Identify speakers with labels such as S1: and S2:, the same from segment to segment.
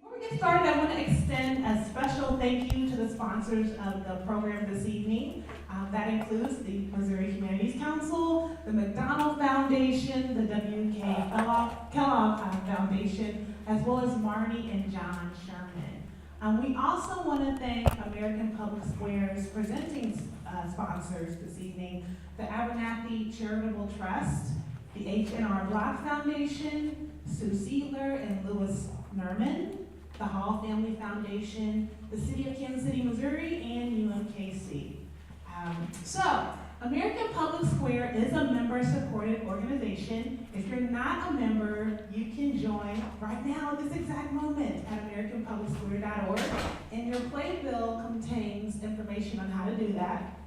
S1: Before we get started, I want to extend a special thank you to the sponsors of the program this evening. That includes the Missouri Humanities Council, the McDonald Foundation, the W.K. Kellogg Foundation, as well as Marnie and John Sherman. We also want to thank American Public Square's presenting sponsors this evening, the Abernathy Charitable Trust, the H&R Block Foundation, Sue Seidler and Louis Nerman, the Hall Family Foundation, the City of Kansas City, Missouri, and UMKC. American Public Square is a member-supported organization. If you're not a member, you can join right now at this exact moment at americanpublicsquare.org. And your playbill contains information on how to do that.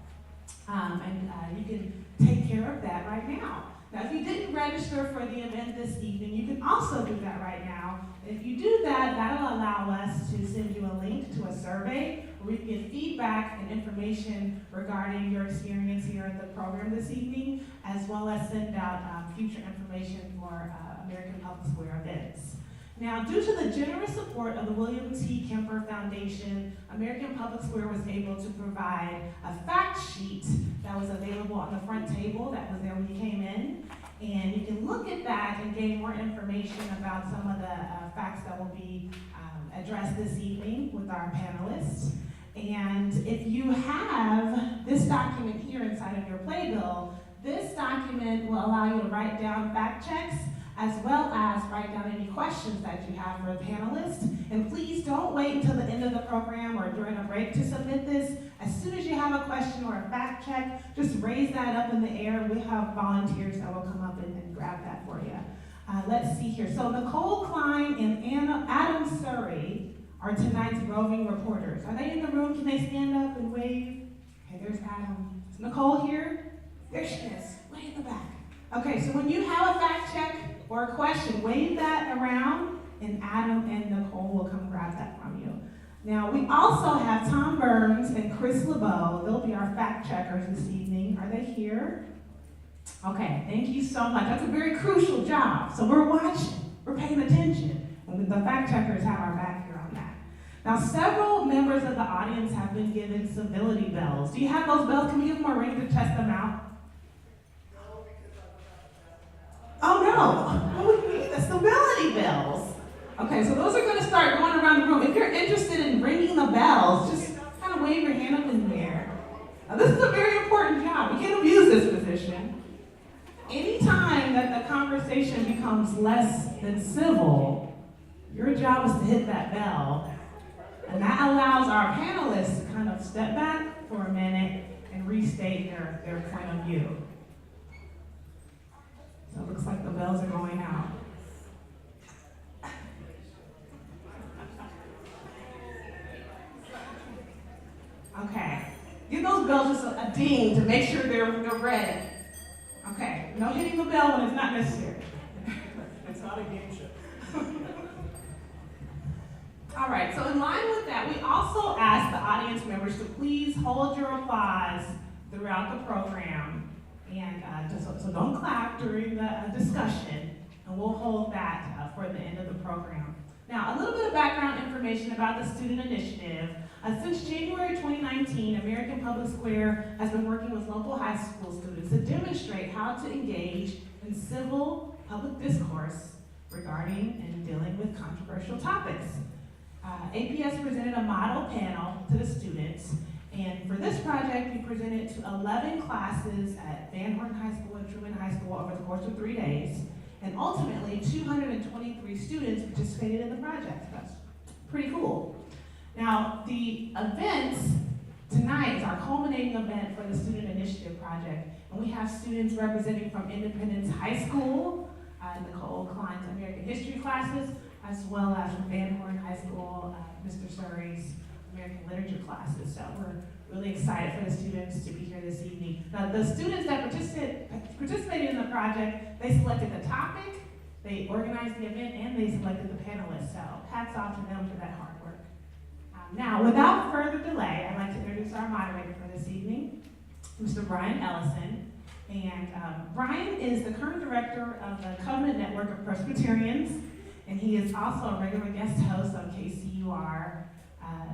S1: You can take care of that right now. Now, if you didn't register for the event this evening, you can also do that right now. If you do that, that'll allow us to send you a link to a survey where we can get feedback and information regarding your experience here at the program this evening, as well as send out future information for American Public Square events. Now, due to the generous support of the William T. Camber Foundation, American Public Square was able to provide a fact sheet that was available on the front table that was there when you came in. And you can look at that and gain more information about some of the facts that will be addressed this evening with our panelists. And if you have this document here inside of your playbill, this document will allow you to write down fact checks as well as write down any questions that you have for the panelists. And please don't wait until the end of the program or during a break to submit this. As soon as you have a question or a fact check, just raise that up in the air. We have volunteers that will come up and grab that for you. Let's see here. So Nicole Kline and Adam Surrey are tonight's roving reporters. Are they in the room? Can they stand up and wave? Okay, there's Adam. Is Nicole here? There she is, way in the back. Okay, so when you have a fact check or a question, wave that around, and Adam and Nicole will come grab that from you. Now, we also have Tom Burns and Chris LeBeau. They'll be our fact checkers this evening. Are they here? Okay, thank you so much. That's a very crucial job. So we're watching, we're paying attention, and the fact checkers have our back here on that. Now, several members of the audience have been given civility bells. Do you have those bells? Can we give them a ring to test them out? Oh no, what would we need? The civility bells. Okay, so those are going to start going around the room. If you're interested in ringing the bells, just kind of wave your hand up in the air. Now, this is a very important job. We can't abuse this position. Anytime that the conversation becomes less than civil, your job is to hit that bell. And that allows our panelists to kind of step back for a minute and restate their point of view. So it looks like the bells are going out. Okay. Give those bells just a ding to make sure they're ready. Okay. No hitting the bell when it's not necessary.
S2: It's not a game show.
S1: All right. So in line with that, we also ask the audience members to please hold your applause throughout the program. And so don't clap during the discussion, and we'll hold that for the end of the program. Now, a little bit of background information about the student initiative. Since January 2019, American Public Square has been working with local high school students to demonstrate how to engage in civil public discourse regarding and dealing with controversial topics. APS presented a model panel to the students. And for this project, we presented to 11 classes at Van Horn High School and Truman High School over the course of 3 days. And ultimately, 223 students participated in the project. That's pretty cool. Now, the events tonight is our culminating event for the Student Initiative Project. And we have students representing from Independence High School, Nicole Kline's American History classes, as well as from Van Horn High School, Mr. Surrey's American Literature classes. So we're really excited for the students to be here this evening. Now, the students that participated in the project, they selected the topic, they organized the event, and they selected the panelists. So hats off to them for that hard work. Now, without further delay, I'd like to introduce our moderator for this evening, Mr. Brian Ellison. And Brian is the current director of the Covenant Network of Presbyterians. And he is also a regular guest host on KCUR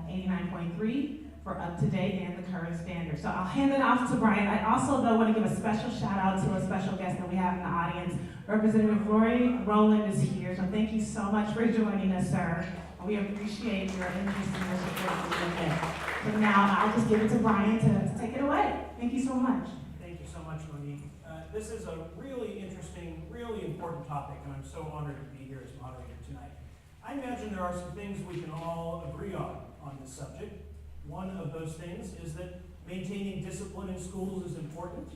S1: 89.3 for Up to Date and the Current Standard. So I'll hand it off to Brian. I also though want to give a special shout out to a special guest that we have in the audience. Representative Lori Rowland is here, so thank you so much for joining us, sir. And we appreciate your interest in your support for the event. So now I'll just give it to Brian to take it away. Thank you so much.
S2: Thank you so much, Monique. This is a really interesting, really important topic, and I'm so honored to be here as moderator tonight. I imagine there are some things we can all agree on this subject. One of those things is that maintaining discipline in schools is important,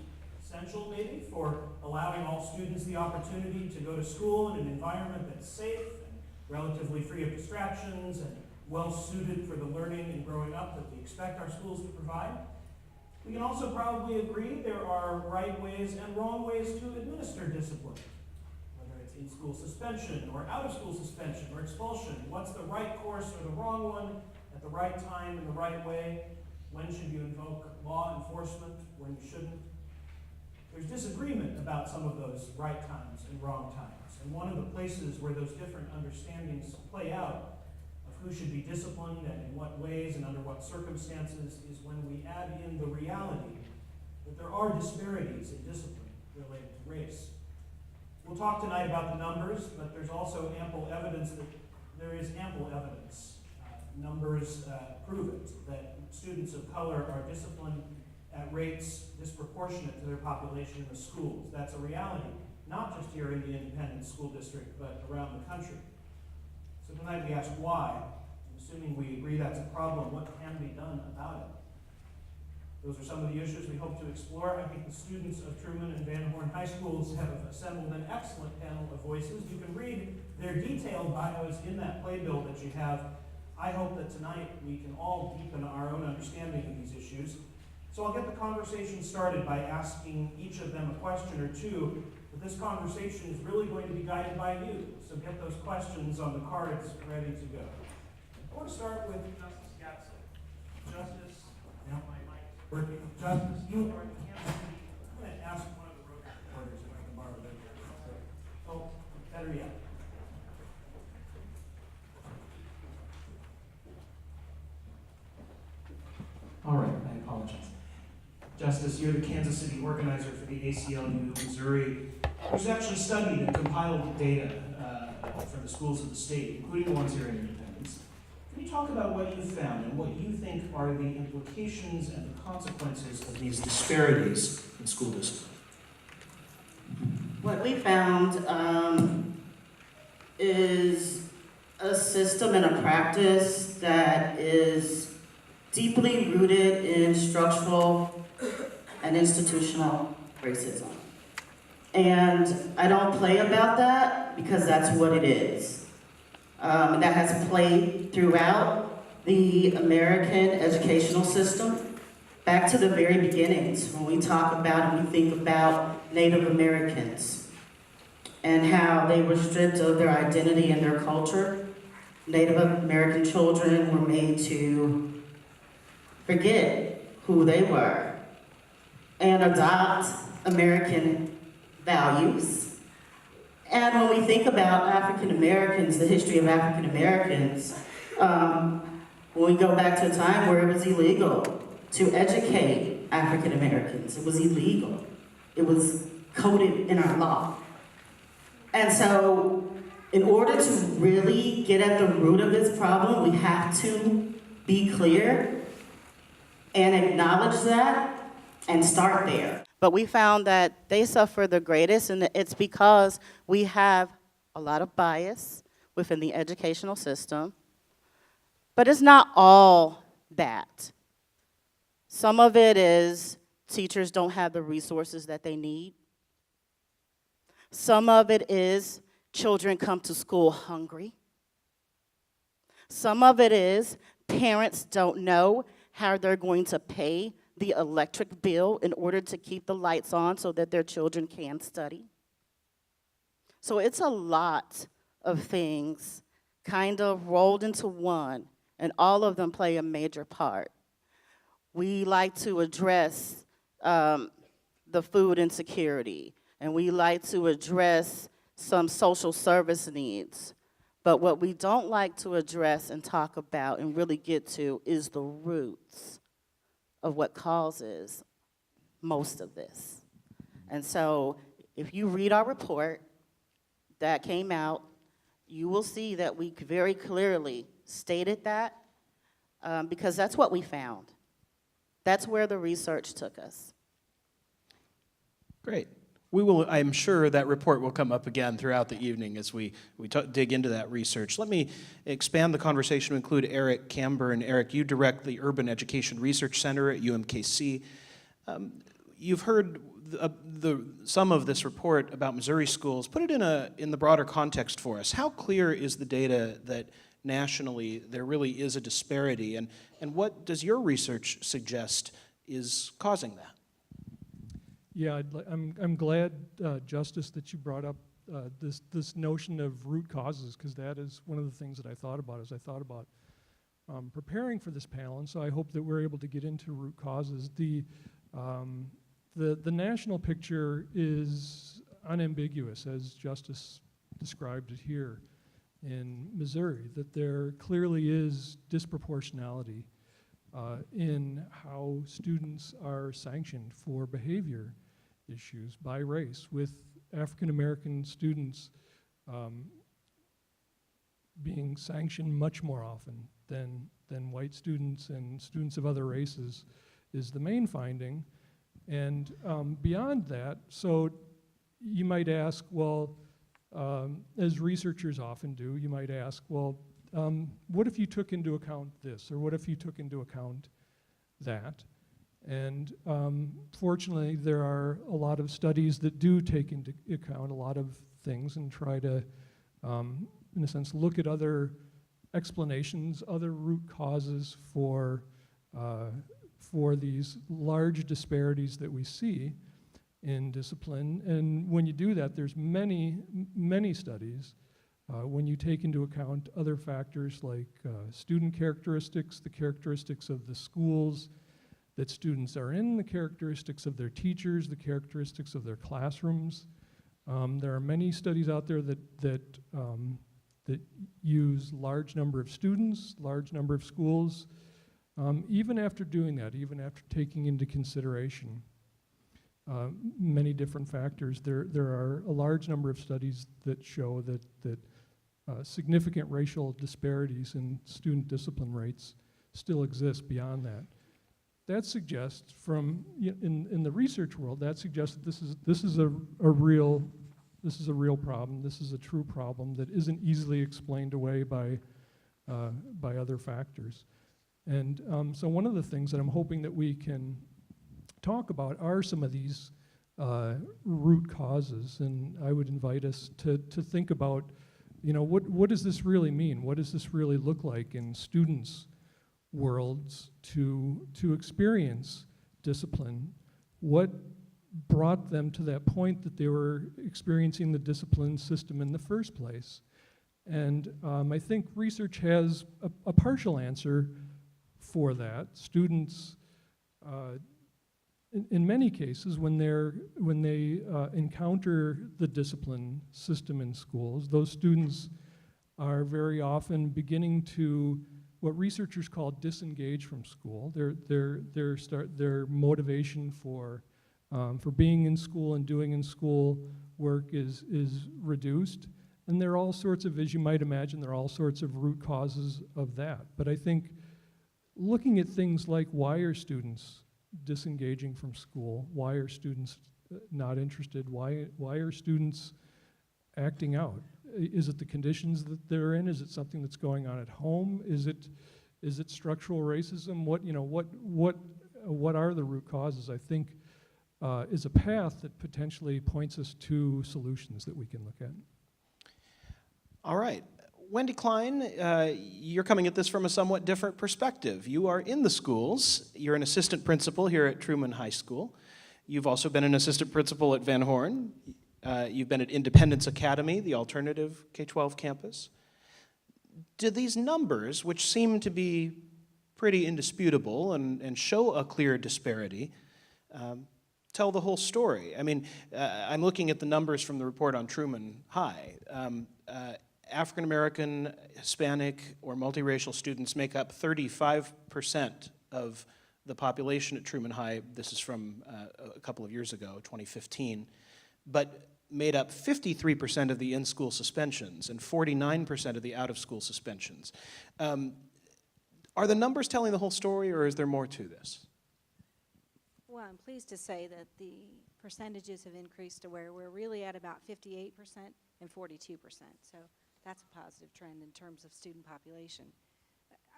S2: essential maybe, for allowing all students the opportunity to go to school in an environment that's safe and relatively free of distractions and well suited for the learning and growing up that we expect our schools to provide. We can also probably agree there are right ways and wrong ways to administer discipline, whether it's in-school suspension or out-of-school suspension or expulsion. What's the right course or the wrong one at the right time in the right way? When should you invoke law enforcement, when you shouldn't? There's disagreement about some of those right times and wrong times. And one of the places where those different understandings play out who should be disciplined and in what ways and under what circumstances is when we add in the reality that there are disparities in discipline related to race. We'll talk tonight about the numbers, but there's also ample evidence that there is ample evidence. Numbers prove it, that students of color are disciplined at rates disproportionate to their population in the schools. That's a reality, not just here in the independent school district, but around the country. So tonight we ask why. Assuming we agree that's a problem, what can be done about it? Those are some of the issues we hope to explore. I think the students of Truman and Van Horn High Schools have assembled an excellent panel of voices. You can read their detailed bios in that playbill that you have. I hope that tonight we can all deepen our own understanding of these issues. So I'll get the conversation started by asking each of them a question or two. But this conversation is really going to be guided by you. So get those questions on the cards ready to go. I want to start with Justice Gatson. Justice, yeah. My mic's working. Justice, you are in Kansas City. I'm going to ask one of the road reporters if I can borrow their chair. Oh, better yet.
S3: All right, I apologize. Justice, you're the Kansas City organizer for the ACLU Missouri, who's actually studied and compiled data from the schools of the state, including the ones here in Independence. Can you talk about what you found and what you think are the implications and the consequences of these disparities in school discipline?
S4: What we found is a system and a practice that is deeply rooted in structural and institutional racism. And I don't play about that because that's what it is. That has played throughout the American educational system, back to the very beginnings, when we talk about and we think about Native Americans and how they were stripped of their identity and their culture. Native American children were made to forget who they were and adopt American values. And when we think about African Americans, the history of African Americans, when we go back to a time where it was illegal to educate African Americans, it was illegal. It was coded in our law. And so, in order to really get at the root of this problem, we have to be clear and acknowledge that and start there. But we found that they suffer the greatest, and it's because we have a lot of bias within the educational system. But it's not all that. Some of it is teachers don't have the resources that they need. Some of it is children come to school hungry. Some of it is parents don't know how they're going to pay the electric bill in order to keep the lights on so that their children can study. So it's a lot of things kind of rolled into one, and all of them play a major part. We like to address the food insecurity, and we like to address some social service needs. But what we don't like to address and talk about and really get to is the roots of what causes most of this. And so if you read our report that came out, you will see that we very clearly stated that because that's what we found. That's where the research took us.
S3: Great. I'm sure that report will come up again throughout the evening as we dig into that research. Let me expand the conversation to include Eric Camber. And Eric, you direct the Urban Education Research Center at UMKC. You've heard some of this report about Missouri schools. Put it in the broader context for us. How clear is the data that nationally there really is a disparity, and what does your research suggest is causing that?
S5: Yeah, I'm glad, Justice, that you brought up this notion of root causes, because that is one of the things that I thought about as I thought about preparing for this panel, and so I hope that we're able to get into root causes. The national picture is unambiguous, as Justice described it here in Missouri, that there clearly is disproportionality in how students are sanctioned for behavior issues by race, with African American students being sanctioned much more often than white students and students of other races is the main finding. And beyond that, so you might ask, well, as researchers often do, you might ask, well, what if you took into account this, or what if you took into account that? And fortunately, there are a lot of studies that do take into account a lot of things and try to, in a sense, look at other explanations, other root causes for these large disparities that we see in discipline. And when you do that, there's many, many studies. When you take into account other factors like student characteristics, the characteristics of the schools that students are in, the characteristics of their teachers, the characteristics of their classrooms. There are many studies out there that use large number of students, large number of schools. Even after doing that, even after taking into consideration many different factors, there are a large number of studies that show that significant racial disparities in student discipline rates still exist beyond that. That suggests, in the research world, that suggests that this is a real problem. This is a true problem that isn't easily explained away by other factors. And so one of the things that I'm hoping that we can talk about are some of these root causes, and I would invite us to think about, what does this really mean? What does this really look like in students' worlds to experience discipline? What brought them to that point that they were experiencing the discipline system in the first place? And I think research has a partial answer for that. Students, in many cases, when they encounter the discipline system in schools, those students are very often beginning to what researchers call disengage from school. Their motivation for being in school and doing in school work is reduced, and there are all sorts of, as you might imagine, there are all sorts of root causes of that. But I think looking at things like, why are students disengaging from school? Why are students not interested? Why are students acting out? Is it the conditions that they're in? Is it something that's going on at home? Is it structural racism? What are the root causes? I think is a path that potentially points us to solutions that we can look at.
S3: All right. Wendy Kline, you're coming at this from a somewhat different perspective. You are in the schools. You're an assistant principal here at Truman High School. You've also been an assistant principal at Van Horn. You've been at Independence Academy, the alternative K-12 campus. Do these numbers, which seem to be pretty indisputable and show a clear disparity, tell the whole story? I mean, I'm looking at the numbers from the report on Truman High. African American, Hispanic, or multiracial students make up 35% of the population at Truman High. This is from a couple of years ago, 2015, but made up 53% of the in-school suspensions and 49% of the out-of-school suspensions. Are the numbers telling the whole story, or is there more to this?
S6: Well, I'm pleased to say that the percentages have increased to where we're really at about 58% and 42%. So that's a positive trend in terms of student population.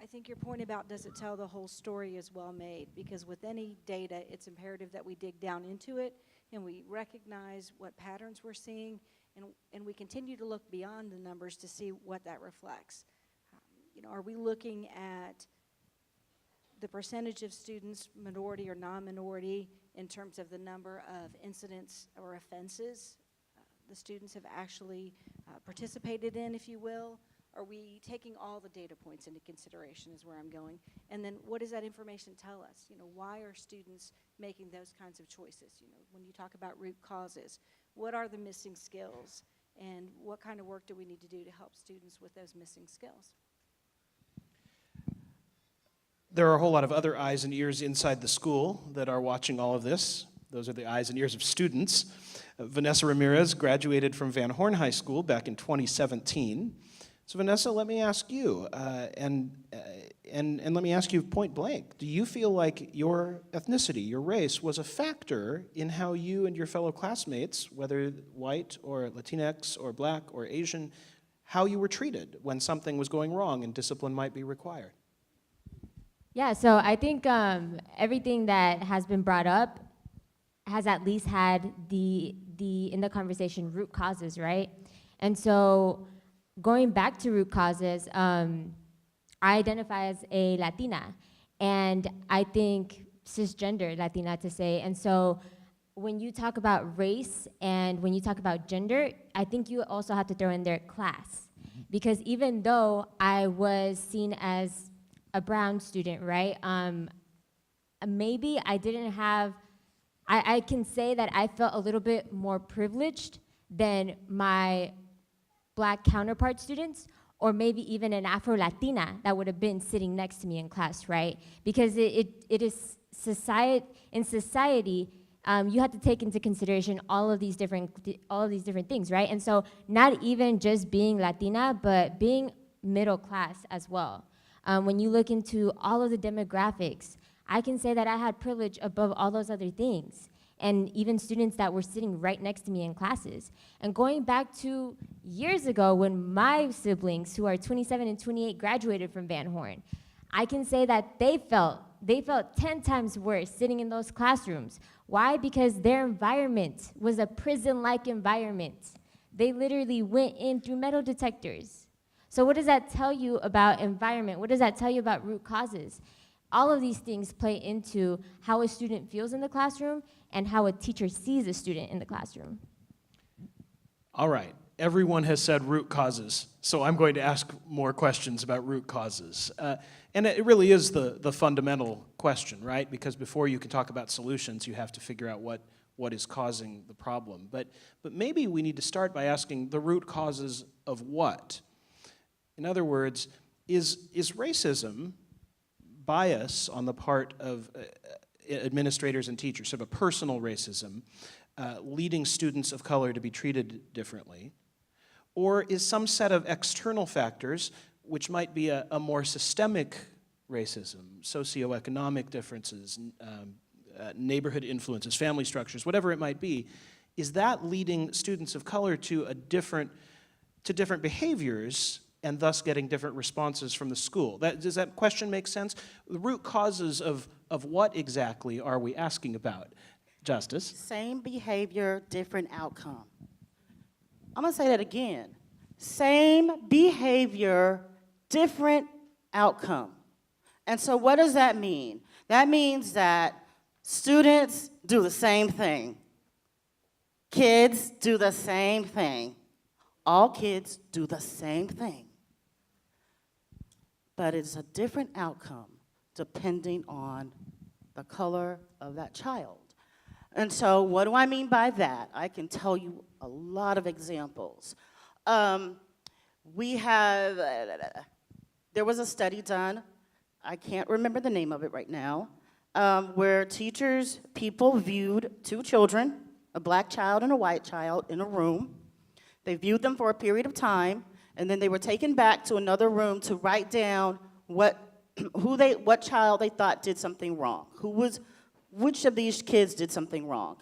S6: I think your point about does it tell the whole story is well made, because with any data, it's imperative that we dig down into it and we recognize what patterns we're seeing, and we continue to look beyond the numbers to see what that reflects. You know, are we looking at the percentage of students, minority or non-minority, in terms of the number of incidents or offenses the students have actually participated in, if you will? Are we taking all the data points into consideration is where I'm going? And then what does that information tell us? You know, why are students making those kinds of choices? You know, when you talk about root causes, what are the missing skills? And what kind of work do we need to do to help students with those missing skills?
S3: There are a whole lot of other eyes and ears inside the school that are watching all of this. Those are the eyes and ears of students. Vanessa Ramirez graduated from Van Horn High School back in 2017. So Vanessa, let me ask you, and let me ask you point blank, do you feel like your ethnicity, your race, was a factor in how you and your fellow classmates, whether white or Latinx or black or Asian, how you were treated when something was going wrong and discipline might be required?
S7: Yeah, so I think everything that has been brought up has at least had the in the conversation root causes, right? And so going back to root causes, I identify as a Latina, and I think cisgender Latina to say. And so when you talk about race and when you talk about gender, I think you also have to throw in there class, because even though I was seen as a brown student, right? Maybe I didn't have, I can say that I felt a little bit more privileged than my black counterpart students, or maybe even an Afro-Latina that would have been sitting next to me in class, right? Because it is in society, you have to take into consideration all of these different things, right? And so not even just being Latina, but being middle class as well. When you look into all of the demographics, I can say that I had privilege above all those other things, and even students that were sitting right next to me in classes. And going back to years ago when my siblings, who are 27 and 28, graduated from Van Horn, I can say that they felt 10 times worse sitting in those classrooms. Why? Because their environment was a prison-like environment. They literally went in through metal detectors. So what does that tell you about environment? What does that tell you about root causes? All of these things play into how a student feels in the classroom and how a teacher sees a student in the classroom.
S3: All right, everyone has said root causes, so I'm going to ask more questions about root causes. And it really is the fundamental question, right? Because before you can talk about solutions, you have to figure out what is causing the problem. But maybe we need to start by asking the root causes of what? In other words, is racism bias on the part of administrators and teachers, sort of a personal racism, leading students of color to be treated differently? Or is some set of external factors, which might be a more systemic racism, socioeconomic differences, neighborhood influences, family structures, whatever it might be, is that leading students of color to different behaviors and thus getting different responses from the school? Does that question make sense? The root causes of what exactly are we asking about? Justice?
S4: Same behavior, different outcome. I'm gonna say that again. Same behavior, different outcome. And so what does that mean? That means that students do the same thing. Kids do the same thing. All kids do the same thing. But it's a different outcome depending on the color of that child. And so what do I mean by that? I can tell you a lot of examples. We have, there was a study done, I can't remember the name of it right now, where people viewed two children, a black child and a white child, in a room. They viewed them for a period of time, and then they were taken back to another room to write down what child they thought did something wrong. Which of these kids did something wrong?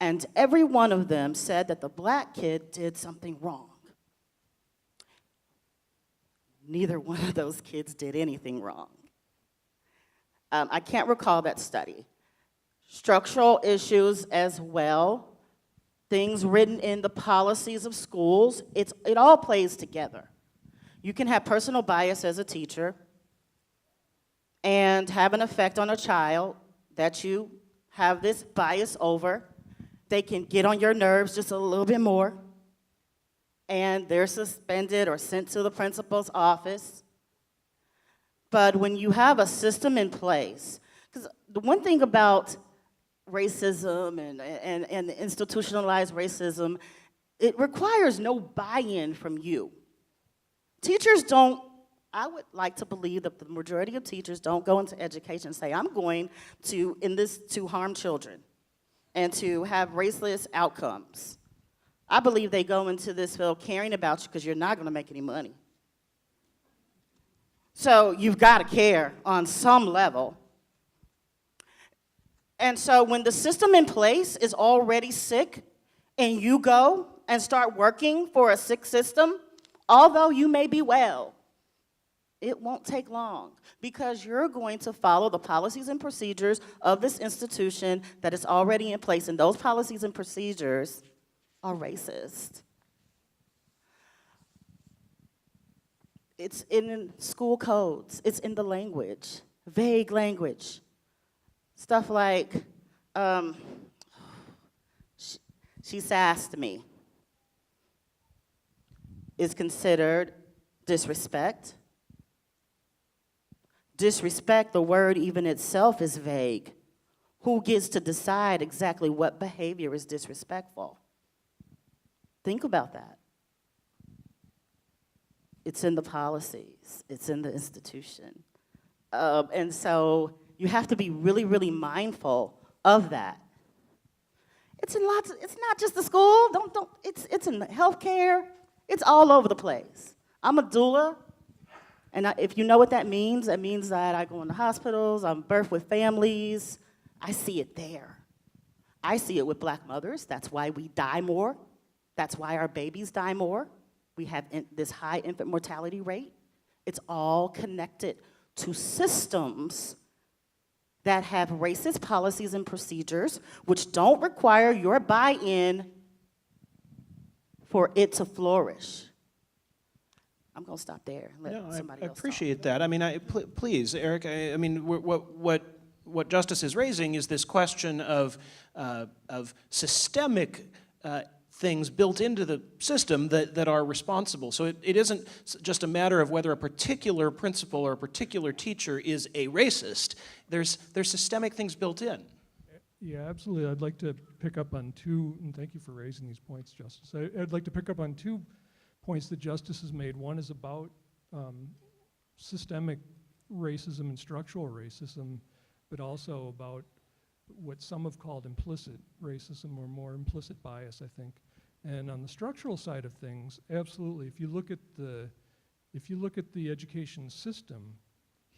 S4: And every one of them said that the black kid did something wrong. Neither one of those kids did anything wrong. I can't recall that study. Structural issues as well, things written in the policies of schools, it all plays together. You can have personal bias as a teacher and have an effect on a child that you have this bias over. They can get on your nerves just a little bit more, and they're suspended or sent to the principal's office. But when you have a system in place, because the one thing about racism and institutionalized racism, it requires no buy-in from you. Teachers don't, I would like to believe that the majority of teachers don't go into education and say, I'm going to harm children and to have raceless outcomes. I believe they go into this field caring about you because you're not going to make any money. So you've got to care on some level. And so when the system in place is already sick and you go and start working for a sick system, although you may be well, it won't take long because you're going to follow the policies and procedures of this institution that is already in place, and those policies and procedures are racist. It's in school codes. It's in the language, vague language. Stuff like, she sassed me, is considered disrespect. Disrespect, the word even itself is vague. Who gets to decide exactly what behavior is disrespectful? Think about that. It's in the policies. It's in the institution. And so you have to be really, really mindful of that. It's in lots. It's not just the school. It's in the healthcare. It's all over the place. I'm a doula, and if you know what that means that I go into hospitals. I'm birth with families. I see it there. I see it with black mothers. That's why we die more. That's why our babies die more. We have this high infant mortality rate. It's all connected to systems that have racist policies and procedures which don't require your buy-in for it to flourish. I'm going to stop there and let somebody else
S8: I appreciate
S4: talk.
S8: that. I mean, please, Eric, I mean, what Justice is raising is this question of systemic things built into the system that are responsible. So it isn't just a matter of whether a particular principal or a particular teacher is a racist. There's systemic things built in.
S5: Yeah, absolutely. I'd like to pick up on two, and thank you for raising these points, Justice. I'd like to pick up on 2 points that Justice has made. One is about systemic racism and structural racism, but also about what some have called implicit racism or more implicit bias, I think. And on the structural side of things, absolutely. If you look at the education system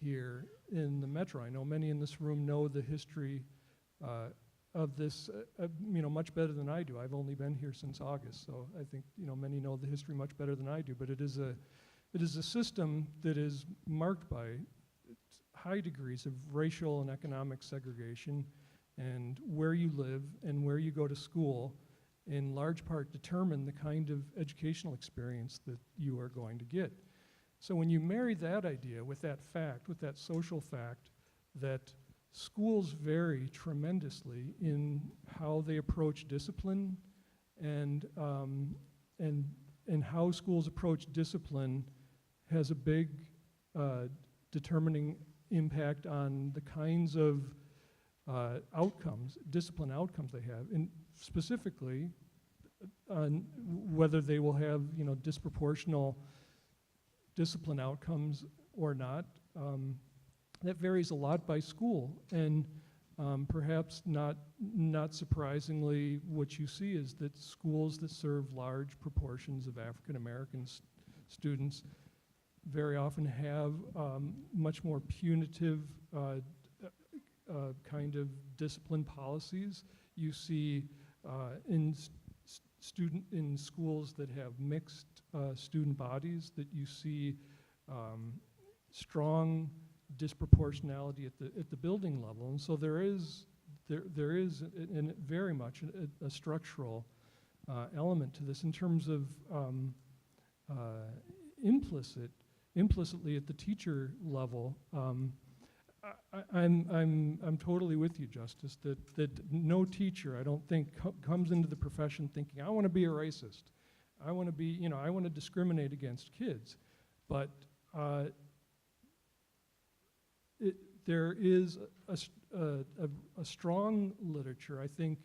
S5: here in the metro, I know many in this room know the history of this, much better than I do. I've only been here since August, so I think many know the history much better than I do. But it is a system that is marked by high degrees of racial and economic segregation, and where you live and where you go to school in large part determine the kind of educational experience that you are going to get. So when you marry that idea with that fact, with that social fact, that schools vary tremendously in how they approach discipline, and how schools approach discipline has a big determining impact on the kinds of discipline outcomes they have, and specifically on whether they will have disproportional discipline outcomes or not. That varies a lot by school, and perhaps not surprisingly, what you see is that schools that serve large proportions of African American students very often have much more punitive kind of discipline policies. You see in schools that have mixed student bodies, that you see strong disproportionality at the building level, and so there is very much a structural element to this in terms of implicitly at the teacher level. I'm totally with you, Justice, that no teacher, I don't think, comes into the profession thinking, I want to be a racist. I want to be, I want to discriminate against kids. But there is a strong literature. I think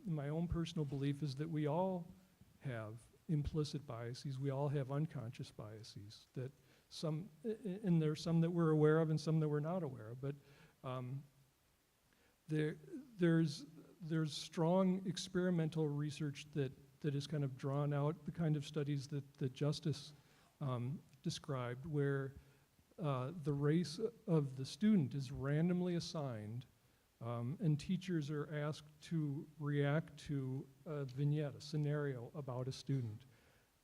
S5: my own personal belief is that we all have implicit biases. We all have unconscious biases. That and there's some that we're aware of and some that we're not aware of. But there's strong experimental research that has kind of drawn out the kind of studies that Justice described, where the race of the student is randomly assigned, and teachers are asked to react to a vignette, a scenario about a student.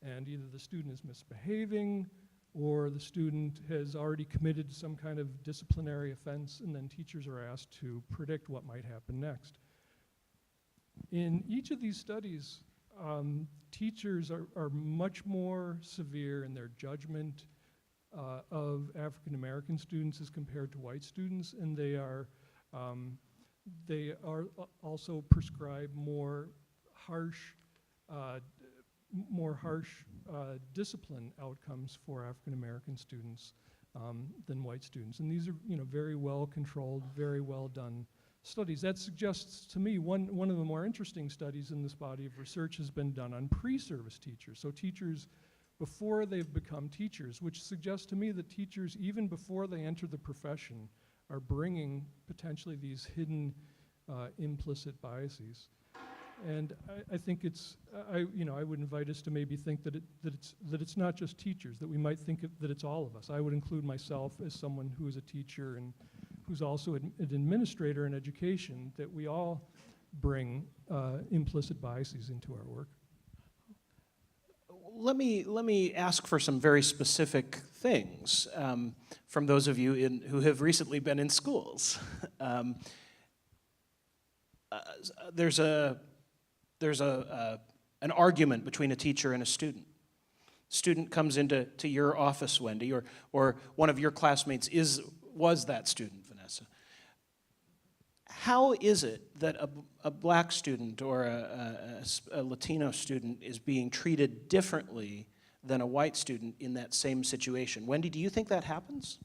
S5: And either the student is misbehaving, or the student has already committed some kind of disciplinary offense, and then teachers are asked to predict what might happen next. In each of these studies, teachers are much more severe in their judgment of African American students as compared to white students, and they are also prescribed more harsh discipline outcomes for African American students than white students. And these are, very well controlled, very well done studies. That suggests to me one of the more interesting studies in this body of research has been done on pre-service teachers. So teachers before they've become teachers, which suggests to me that teachers, even before they enter the profession, are bringing potentially these hidden implicit biases. And I think I would invite us to maybe think that it's not just teachers, that we might think that it's all of us. I would include myself as someone who is a teacher and who's also an administrator in education, that we all bring implicit biases into our work.
S8: Let me ask for some very specific things from those of you who have recently been in schools. There's an argument between a teacher and a student. Student comes into your office, Wendy, or one of your classmates was that student, Vanessa. How is it that a black student or a Latino student is being treated differently than a white student in that same situation? Wendy, do you think that happens?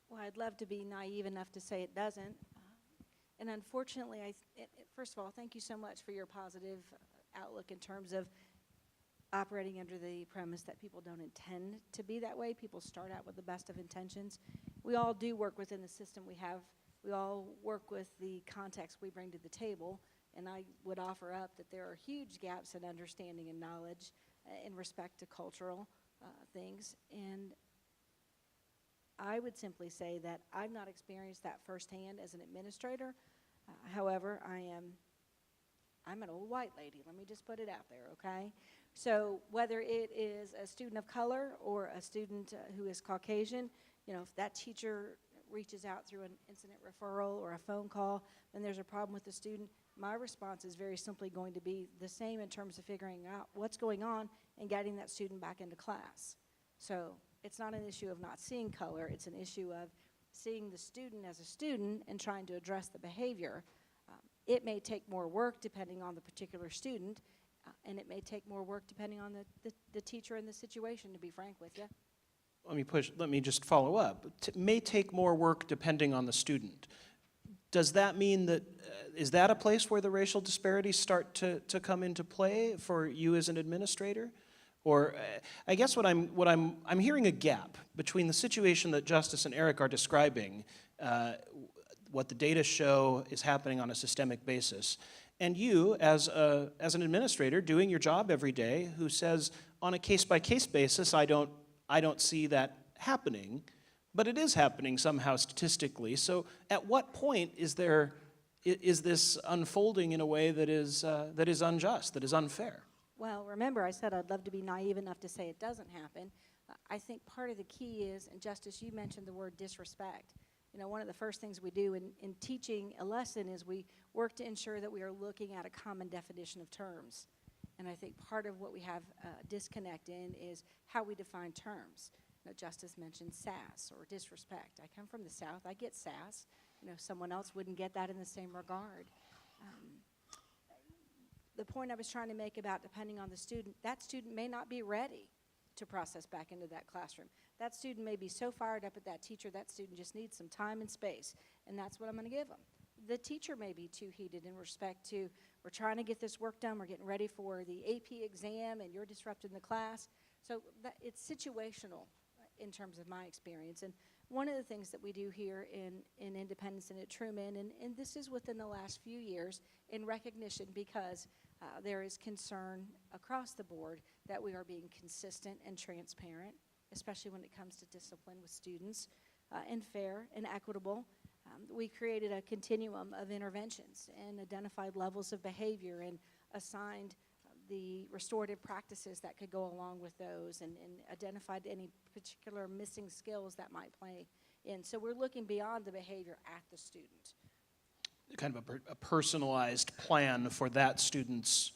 S6: Well, I'd love to be naive enough to say it doesn't. And unfortunately, first of all, thank you so much for your positive outlook in terms of operating under the premise that people don't intend to be that way. People start out with the best of intentions. We all do work within the system we have. We all work with the context we bring to the table, and I would offer up that there are huge gaps in understanding and knowledge in respect to cultural things. And I would simply say that I've not experienced that firsthand as an administrator. However, I'm an old white lady. Let me just put it out there, okay? So whether it is a student of color or a student who is Caucasian, if that teacher reaches out through an incident referral or a phone call, then there's a problem with the student, my response is very simply going to be the same in terms of figuring out what's going on and getting that student back into class. So it's not an issue of not seeing color, it's an issue of seeing the student as a student and trying to address the behavior. It may take more work depending on the particular student, and it may take more work depending on the teacher and the situation, to be frank with you.
S8: Let me just follow up. It may take more work depending on the student. Does that mean that, is that a place where the racial disparities start to come into play for you as an administrator? Or I guess what I'm hearing a gap between the situation that Justice and Eric are describing, what the data show is happening on a systemic basis, and you as an administrator doing your job every day who says on a case-by-case basis, I don't see that happening, but it is happening somehow statistically. So at what point is this unfolding in a way that is unjust, that is unfair?
S6: Well, remember, I said I'd love to be naive enough to say it doesn't happen. I think part of the key is, and Justice, you mentioned the word disrespect. You know, one of the first things we do in teaching a lesson is we work to ensure that we are looking at a common definition of terms. And I think part of what we have disconnect in is how we define terms. You know, Justice mentioned sass or disrespect. I come from the South, I get sass. You know, someone else wouldn't get that in the same regard. The point I was trying to make about depending on the student, that student may not be ready to process back into that classroom. That student may be so fired up at that teacher, that student just needs some time and space, and that's what I'm going to give them. The teacher may be too heated in respect to, we're trying to get this work done, we're getting ready for the AP exam, and you're disrupting the class. So it's situational in terms of my experience. And one of the things that we do here in Independence and at Truman, and this is within the last few years, in recognition because there is concern across the board that we are being consistent and transparent, especially when it comes to discipline with students, and fair and equitable. We created a continuum of interventions and identified levels of behavior and assigned the restorative practices that could go along with those and identified any particular missing skills that might play in. So we're looking beyond the behavior at the student.
S8: Kind of a personalized plan for that student's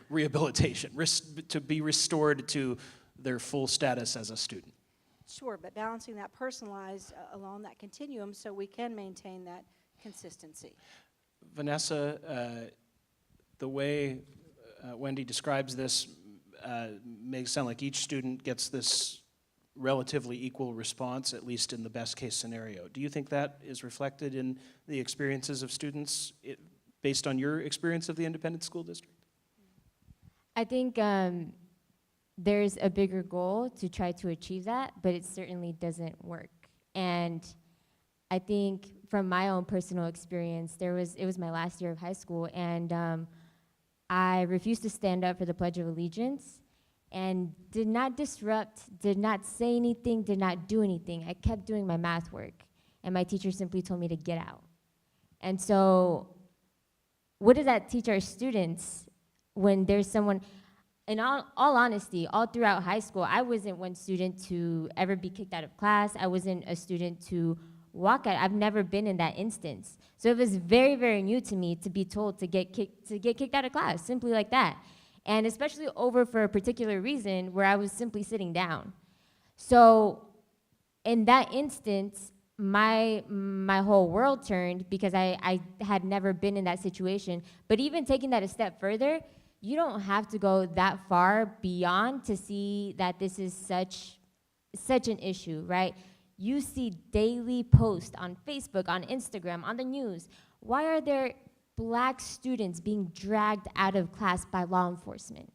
S8: rehabilitation, to be restored to their full status as a student.
S6: Sure, but balancing that personalized along that continuum so we can maintain that consistency.
S8: Vanessa, the way Wendy describes this makes it sound like each student gets this relatively equal response, at least in the best case scenario. Do you think that is reflected in the experiences of students based on your experience of the independent school district?
S7: I think there's a bigger goal to try to achieve that, but it certainly doesn't work. And I think from my own personal experience, it was my last year of high school, and I refused to stand up for the Pledge of Allegiance and did not disrupt, did not say anything, did not do anything. I kept doing my math work, and my teacher simply told me to get out. And so what does that teach our students when there's someone, in all honesty, all throughout high school, I wasn't one student to ever be kicked out of class. I wasn't a student to walk out. I've never been in that instance. So it was very, very new to me to be told to get kicked out of class, simply like that. And especially over for a particular reason where I was simply sitting down. So in that instance, my whole world turned because I had never been in that situation. But even taking that a step further, you don't have to go that far beyond to see that this is such an issue, right? You see daily posts on Facebook, on Instagram, on the news. Why are there Black students being dragged out of class by law enforcement?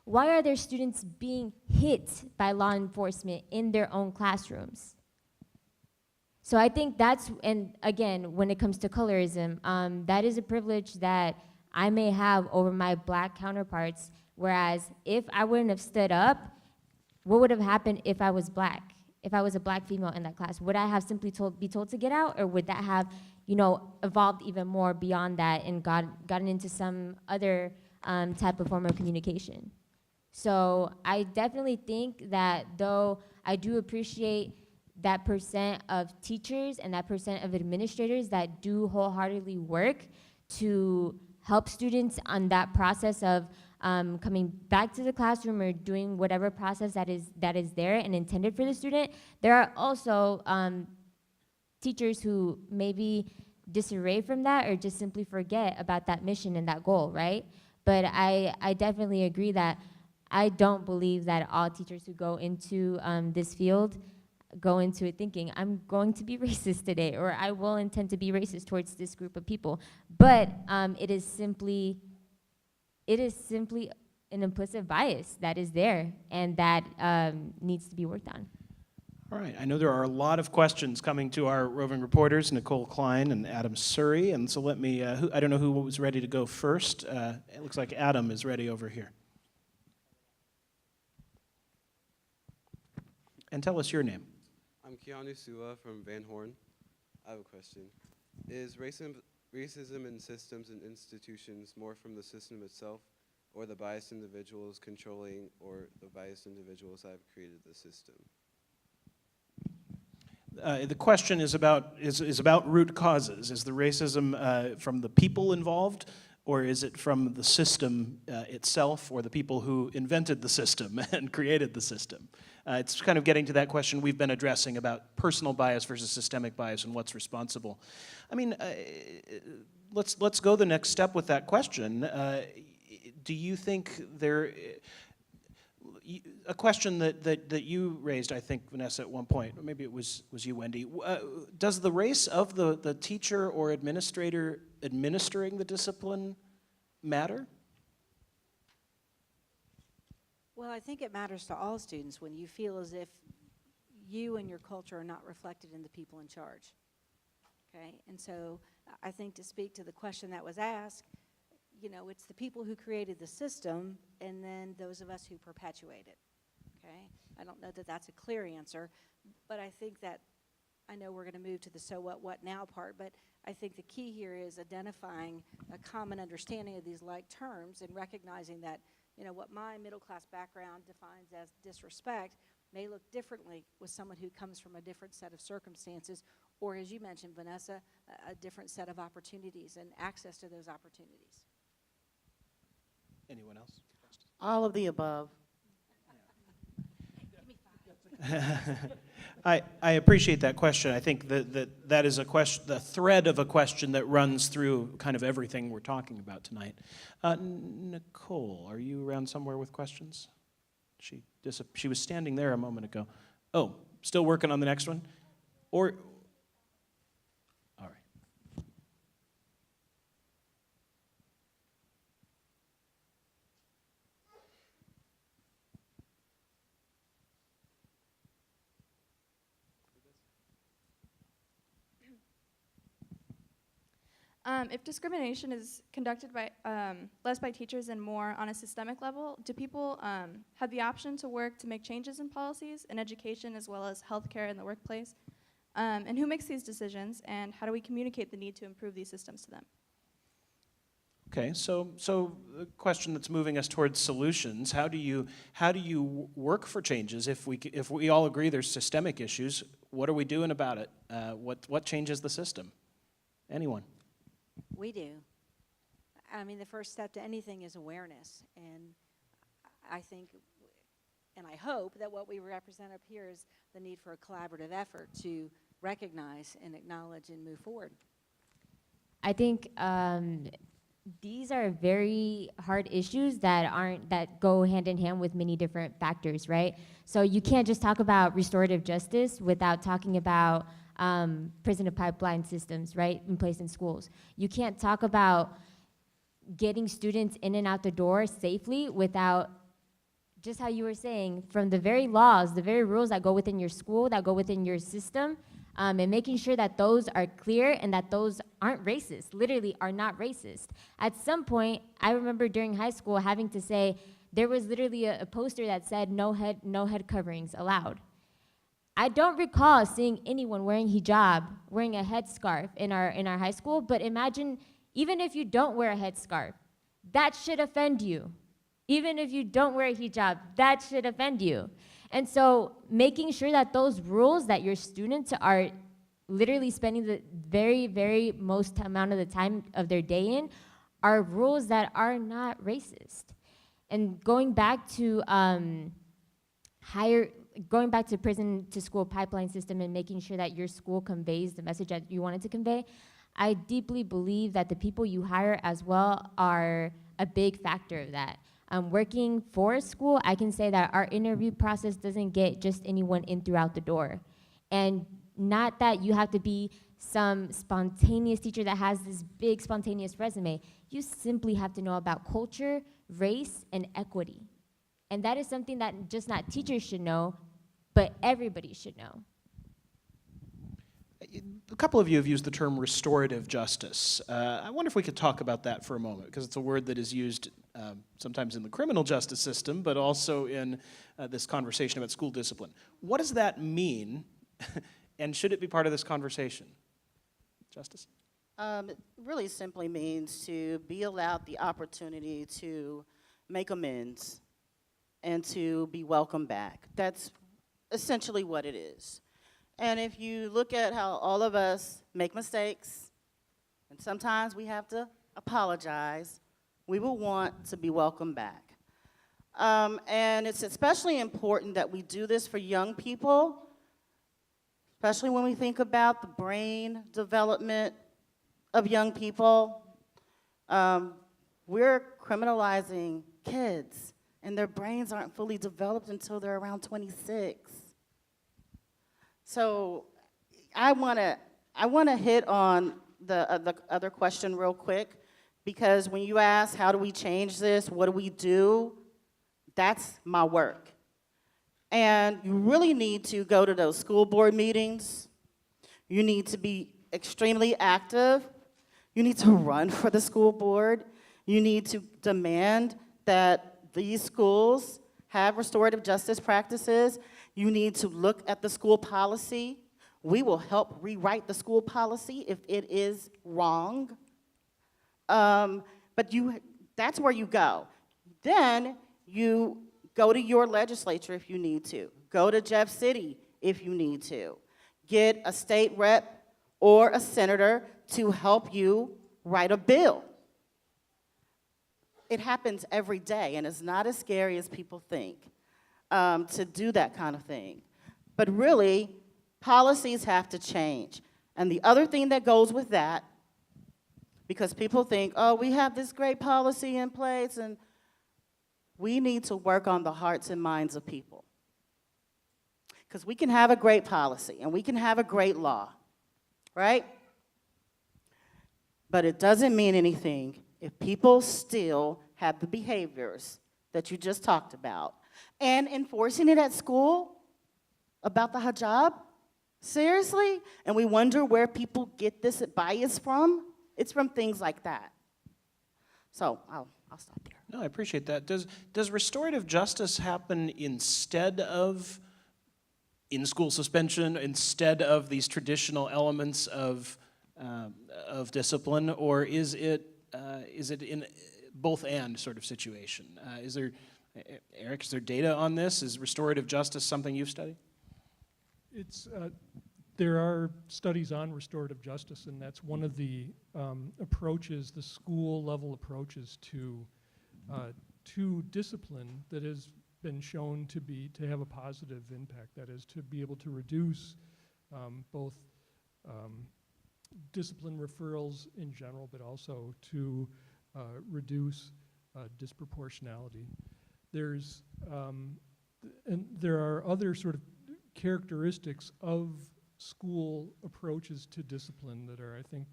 S7: Why are there students being hit by law enforcement in their own classrooms? So I think that's, and again, when it comes to colorism, that is a privilege that I may have over my Black counterparts, whereas if I wouldn't have stood up, what would have happened if I was Black? If I was a Black female in that class, would I have simply be told to get out, or would that have, evolved even more beyond that and gotten into some other type of form of communication? So I definitely think that though I do appreciate that percent of teachers and that percent of administrators that do wholeheartedly work to help students on that process of coming back to the classroom or doing whatever process that is there and intended for the student, there are also teachers who maybe disarray from that or just simply forget about that mission and that goal, right? But I definitely agree that I don't believe that all teachers who go into this field go into it thinking, I'm going to be racist today, or I will intend to be racist towards this group of people. But it is simply an implicit bias that is there and that needs to be worked on.
S8: All right, I know there are a lot of questions coming to our roving reporters, Nicole Kline and Adam Surrey, and so let me, I don't know who was ready to go first. It looks like Adam is ready over here. And tell us your name.
S9: I'm Keanu Sua from Van Horn. I have a question. Is racism in systems and institutions more from the system itself, or the biased individuals controlling, or the biased individuals that have created the system?
S8: The question is about root causes. Is the racism from the people involved, or is it from the system itself, or the people who invented the system and created the system? It's kind of getting to that question we've been addressing about personal bias versus systemic bias and what's responsible. I mean, let's go the next step with that question. Do you think there? A question that you raised, I think, Vanessa, at one point, or maybe it was you, Wendy. Does the race of the teacher or administrator administering the discipline matter?
S6: Well, I think it matters to all students when you feel as if you and your culture are not reflected in the people in charge. Okay, and so I think to speak to the question that was asked, you know, it's the people who created the system and then those of us who perpetuate it, okay? I don't know that that's a clear answer, but I think that, I know we're gonna move to the so what now part, but I think the key here is identifying a common understanding of these like terms and recognizing that, you know, what my middle class background defines as disrespect may look differently with someone who comes from a different set of circumstances, or as you mentioned, Vanessa, a different set of opportunities and access to those opportunities.
S8: Anyone else?
S4: All of the above.
S8: I appreciate that question. I think that is a question, the thread of a question that runs through kind of everything we're talking about tonight. Nicole, are you around somewhere with questions? She was standing there a moment ago. Oh, still working on the next one? Or, all right.
S10: If discrimination is conducted by less by teachers and more on a systemic level, do people have the option to work to make changes in policies in education as well as healthcare in the workplace? And who makes these decisions, and how do we communicate the need to improve these systems to them?
S8: Okay, so the question that's moving us towards solutions: how do you work for changes if we all agree there's systemic issues? What are we doing about it? What changes the system? Anyone?
S6: We do. I mean, the first step to anything is awareness, and I think, and I hope that what we represent up here is the need for a collaborative effort to recognize and acknowledge and move forward.
S7: I think these are very hard issues that go hand in hand with many different factors, right? So you can't just talk about restorative justice without talking about prison to pipeline systems, right, in place in schools. You can't talk about getting students in and out the door safely without, just how you were saying, from the very laws, the very rules that go within your school, that go within your system, and making sure that those are clear and that those aren't racist, literally are not racist. At some point, I remember during high school having to say, there was literally a poster that said no head coverings allowed. I don't recall seeing anyone wearing hijab, wearing a headscarf in our high school, but imagine, even if you don't wear a headscarf, that should offend you. Even if you don't wear a hijab, that should offend you. And so making sure that those rules that your students are literally spending the very, very most amount of the time of their day in are rules that are not racist. And going back to prison to school pipeline system and making sure that your school conveys the message that you wanted to convey, I deeply believe that the people you hire as well are a big factor of that. Working for a school, I can say that our interview process doesn't get just anyone in throughout the door. And not that you have to be some spontaneous teacher that has this big spontaneous resume. You simply have to know about culture, race and equity. And that is something that just not teachers should know, but everybody should know.
S8: A couple of you have used the term restorative justice. I wonder if we could talk about that for a moment, because it's a word that is used sometimes in the criminal justice system, but also in this conversation about school discipline. What does that mean, and should it be part of this conversation? Justice?
S4: It really simply means to be allowed the opportunity to make amends and to be welcomed back. That's essentially what it is. And if you look at how all of us make mistakes, and sometimes we have to apologize, we will want to be welcomed back. And it's especially important that we do this for young people, especially when we think about the brain development of young people. We're criminalizing kids, and their brains aren't fully developed until they're around 26. So I want to hit on the other question real quick, because when you ask how do we change this, what do we do, that's my work. And you really need to go to those school board meetings. You need to be extremely active. You need to run for the school board. You need to demand that these schools have restorative justice practices. You need to look at the school policy. We will help rewrite the school policy if it is wrong. But that's where you go. Then you go to your legislature if you need to. Go to Jeff City if you need to. Get a state rep or a senator to help you write a bill. It happens every day, and it's not as scary as people think to do that kind of thing. But really, policies have to change. And the other thing that goes with that, because people think, oh, we have this great policy in place, and we need to work on the hearts and minds of people. Because we can have a great policy, and we can have a great law, right? But it doesn't mean anything if people still have the behaviors that you just talked about. And enforcing it at school about the hijab, seriously? And we wonder where people get this bias from? It's from things like that. So I'll stop there.
S8: No, I appreciate that. Does restorative justice happen instead of in-school suspension, instead of these traditional elements of discipline, or is it in both and sort of situation? Eric, is there data on this? Is restorative justice something you've studied?
S5: There are studies on restorative justice, and that's one of the approaches, the school-level approaches to discipline that has been shown to have a positive impact. That is, to be able to reduce both discipline referrals in general, but also to reduce disproportionality. And there are other sort of characteristics of school approaches to discipline that are, I think,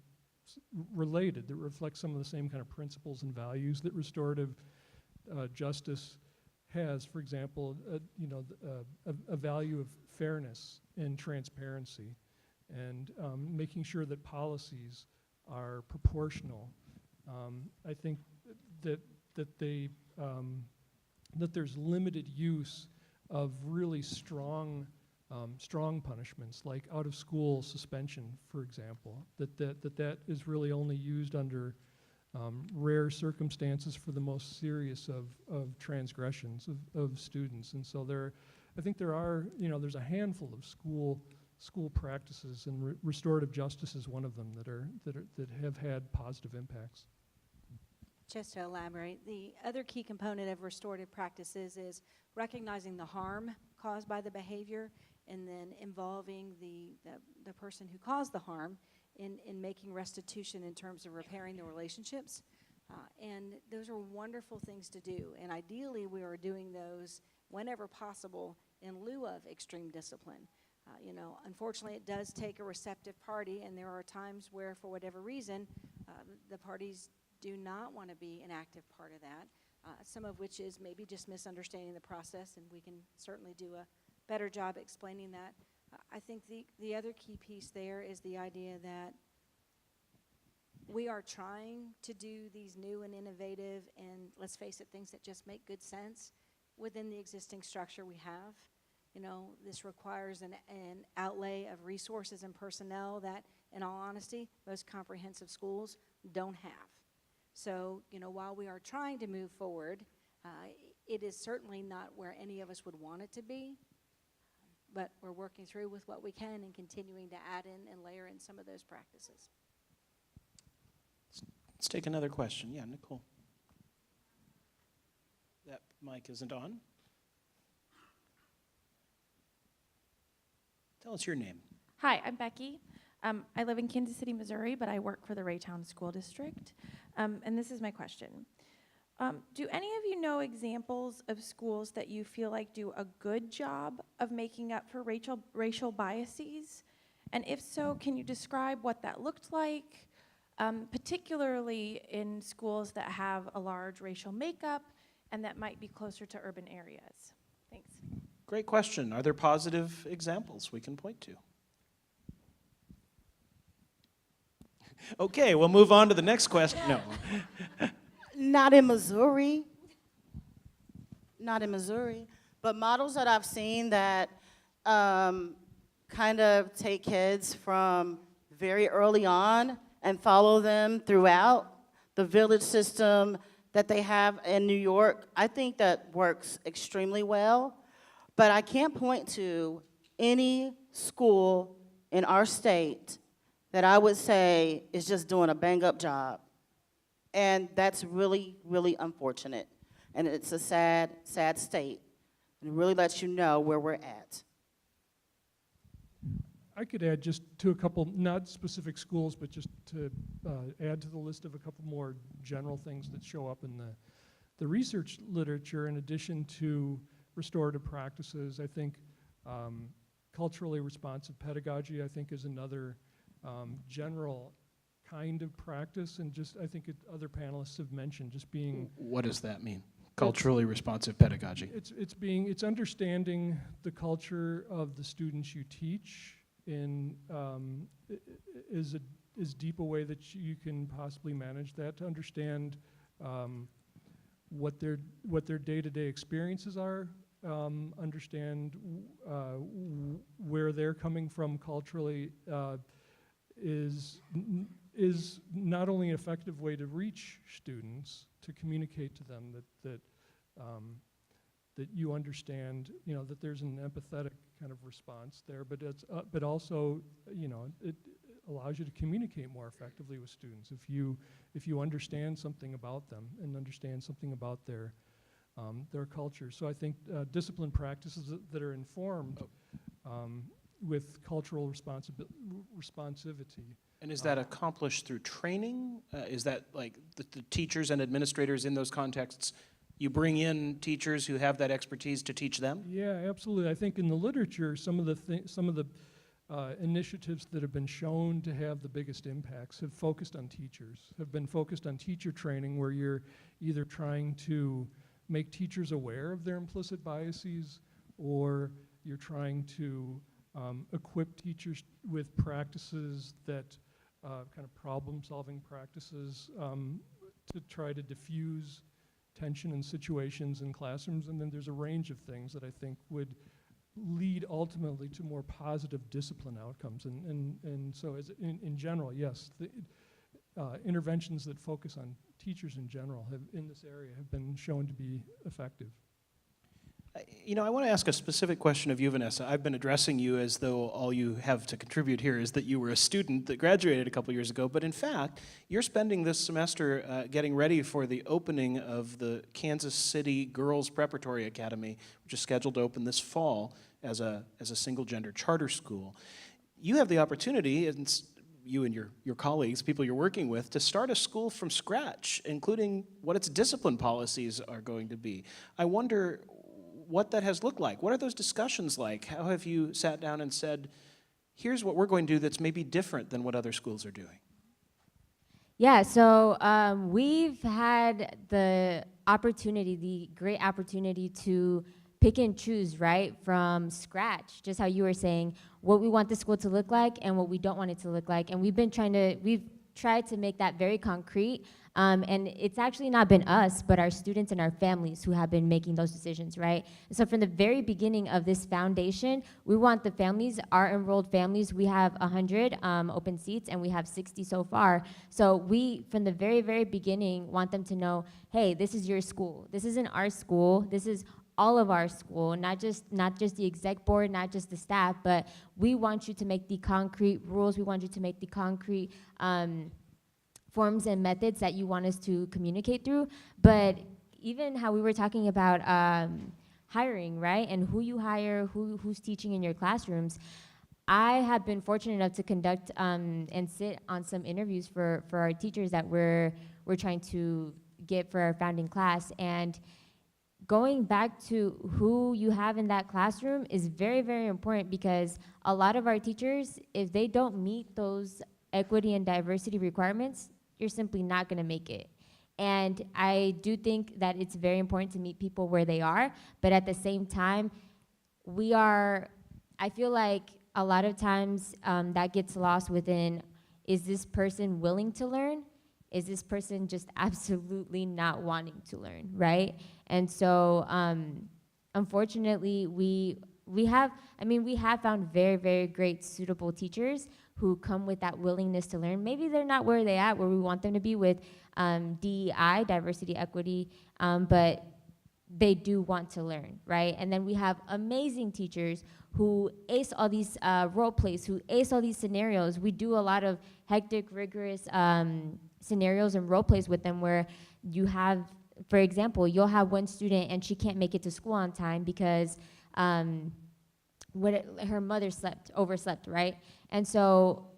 S5: related, that reflect some of the same kind of principles and values that restorative justice has. For example, a value of fairness and transparency, and making sure that policies are proportional. I think that there's limited use of really strong punishments, like out-of-school suspension, for example. That is really only used under rare circumstances for the most serious of transgressions of students. And so I think there's a handful of school practices, and restorative justice is one of them that have had positive impacts.
S6: Just to elaborate, the other key component of restorative practices is recognizing the harm caused by the behavior, and then involving the person who caused the harm in making restitution in terms of repairing the relationships. And those are wonderful things to do. And ideally, we are doing those whenever possible in lieu of extreme discipline. Unfortunately, it does take a receptive party, and there are times where, for whatever reason, the parties do not want to be an active part of that. some of which is maybe just misunderstanding the process, and we can certainly do a better job explaining that. I think the other key piece there is the idea that we are trying to do these new and innovative and, let's face it, things that just make good sense within the existing structure we have. You know, this requires an outlay of resources and personnel that, in all honesty, most comprehensive schools don't have. So, you know, while we are trying to move forward, it is certainly not where any of us would want it to be, but we're working through with what we can and continuing to add in and layer in some of those practices.
S8: Let's take another question. Yeah, Nicole. That mic isn't on. Tell us your name.
S11: Hi, I'm Becky. I live in Kansas City, Missouri, but I work for the Raytown School District. And this is my question. Do any of you know examples of schools that you feel like do a good job of making up for racial biases? And if so, can you describe what that looked like, particularly in schools that have a large racial makeup and that might be closer to urban areas? Thanks.
S8: Great question. Are there positive examples we can point to? Okay, we'll move on to the next question. No.
S4: Not in Missouri. Not in Missouri. But models that I've seen that kind of take kids from very early on and follow them throughout the village system that they have in New York, I think that works extremely well. But I can't point to any school in our state that I would say is just doing a bang-up job. And that's really, really unfortunate. And it's a sad, sad state. And it really lets you know where we're at.
S5: I could add just to a couple, not specific schools, but just to add to the list of a couple more general things that show up in the research literature. In addition to restorative practices, I think culturally responsive pedagogy, I think, is another general kind of practice. And just, I think other panelists have mentioned just being...
S8: What does that mean? Culturally responsive pedagogy.
S5: It's understanding the culture of the students you teach in as deep a way that you can possibly manage that, to understand what their day-to-day experiences are, understand where they're coming from culturally, is not only an effective way to reach students, to communicate to them that you understand, you know, that there's an empathetic kind of response there, but it's but also, you know, it allows you to communicate more effectively with students if you understand something about them and understand something about their culture. So I think discipline practices that are informed with cultural responsivity.
S8: And is that accomplished through training? Is that like the teachers and administrators in those contexts, you bring in teachers who have that expertise to teach them?
S5: Yeah, absolutely. I think in the literature, some of the initiatives that have been shown to have the biggest impacts have focused on teachers, have been focused on teacher training, where you're either trying to make teachers aware of their implicit biases, or you're trying to equip teachers with practices that kind of problem-solving practices to try to diffuse tension in situations in classrooms. And then there's a range of things that I think would lead ultimately to more positive discipline outcomes. And so as in general, yes, the interventions that focus on teachers in general in this area have been shown to be effective.
S8: You know, I want to ask a specific question of you, Vanessa. I've been addressing you as though all you have to contribute here is that you were a student that graduated a couple years ago, but in fact, you're spending this semester getting ready for the opening of the Kansas City Girls Preparatory Academy, which is scheduled to open this fall as a single-gender charter school. You have the opportunity, and you and your colleagues, people you're working with, to start a school from scratch, including what its discipline policies are going to be. I wonder what that has looked like. What are those discussions like? How have you sat down and said, here's what we're going to do that's maybe different than what other schools are doing?
S7: Yeah, so we've had the opportunity, the great opportunity to pick and choose, right, from scratch, just how you were saying, what we want the school to look like and what we don't want it to look like. And we've tried to make that very concrete, and it's actually not been us, but our students and our families who have been making those decisions, right? And so from the very beginning of this foundation, we want the families, our enrolled families, we have 100 open seats, and we have 60 so far. So we, from the very, very beginning, want them to know, hey, this is your school. This isn't our school. This is all of our school, not just the exec board, not just the staff, but we want you to make the concrete rules. We want you to make the concrete forms and methods that you want us to communicate through. But even how we were talking about hiring, right, and who you hire, who's teaching in your classrooms, I have been fortunate enough to conduct and sit on some interviews for our teachers that we're trying to get for our founding class. And going back to who you have in that classroom is very, very important, because a lot of our teachers, if they don't meet those equity and diversity requirements, you're simply not gonna make it. And I do think that it's very important to meet people where they are, but at the same time, I feel like a lot of times that gets lost within, is this person willing to learn? Is this person just absolutely not wanting to learn, right? And so, unfortunately, we have found very, very great suitable teachers who come with that willingness to learn. Maybe they're not where they at, where we want them to be with DEI, diversity, equity, but they do want to learn, right? And then we have amazing teachers who ace all these role plays, who ace all these scenarios. We do a lot of hectic, rigorous scenarios and role plays with them, where you have, for example, you'll have one student and she can't make it to school on time because her mother overslept, right? And so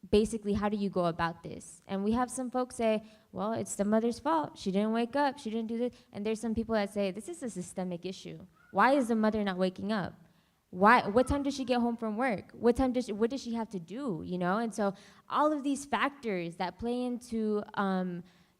S7: basically, how do you go about this? And we have some folks say, well, it's the mother's fault. She didn't wake up, she didn't do this. And there's some people that say, this is a systemic issue. Why is the mother not waking up? What time does she get home from work? What does she have to do, you know? And so all of these factors that play into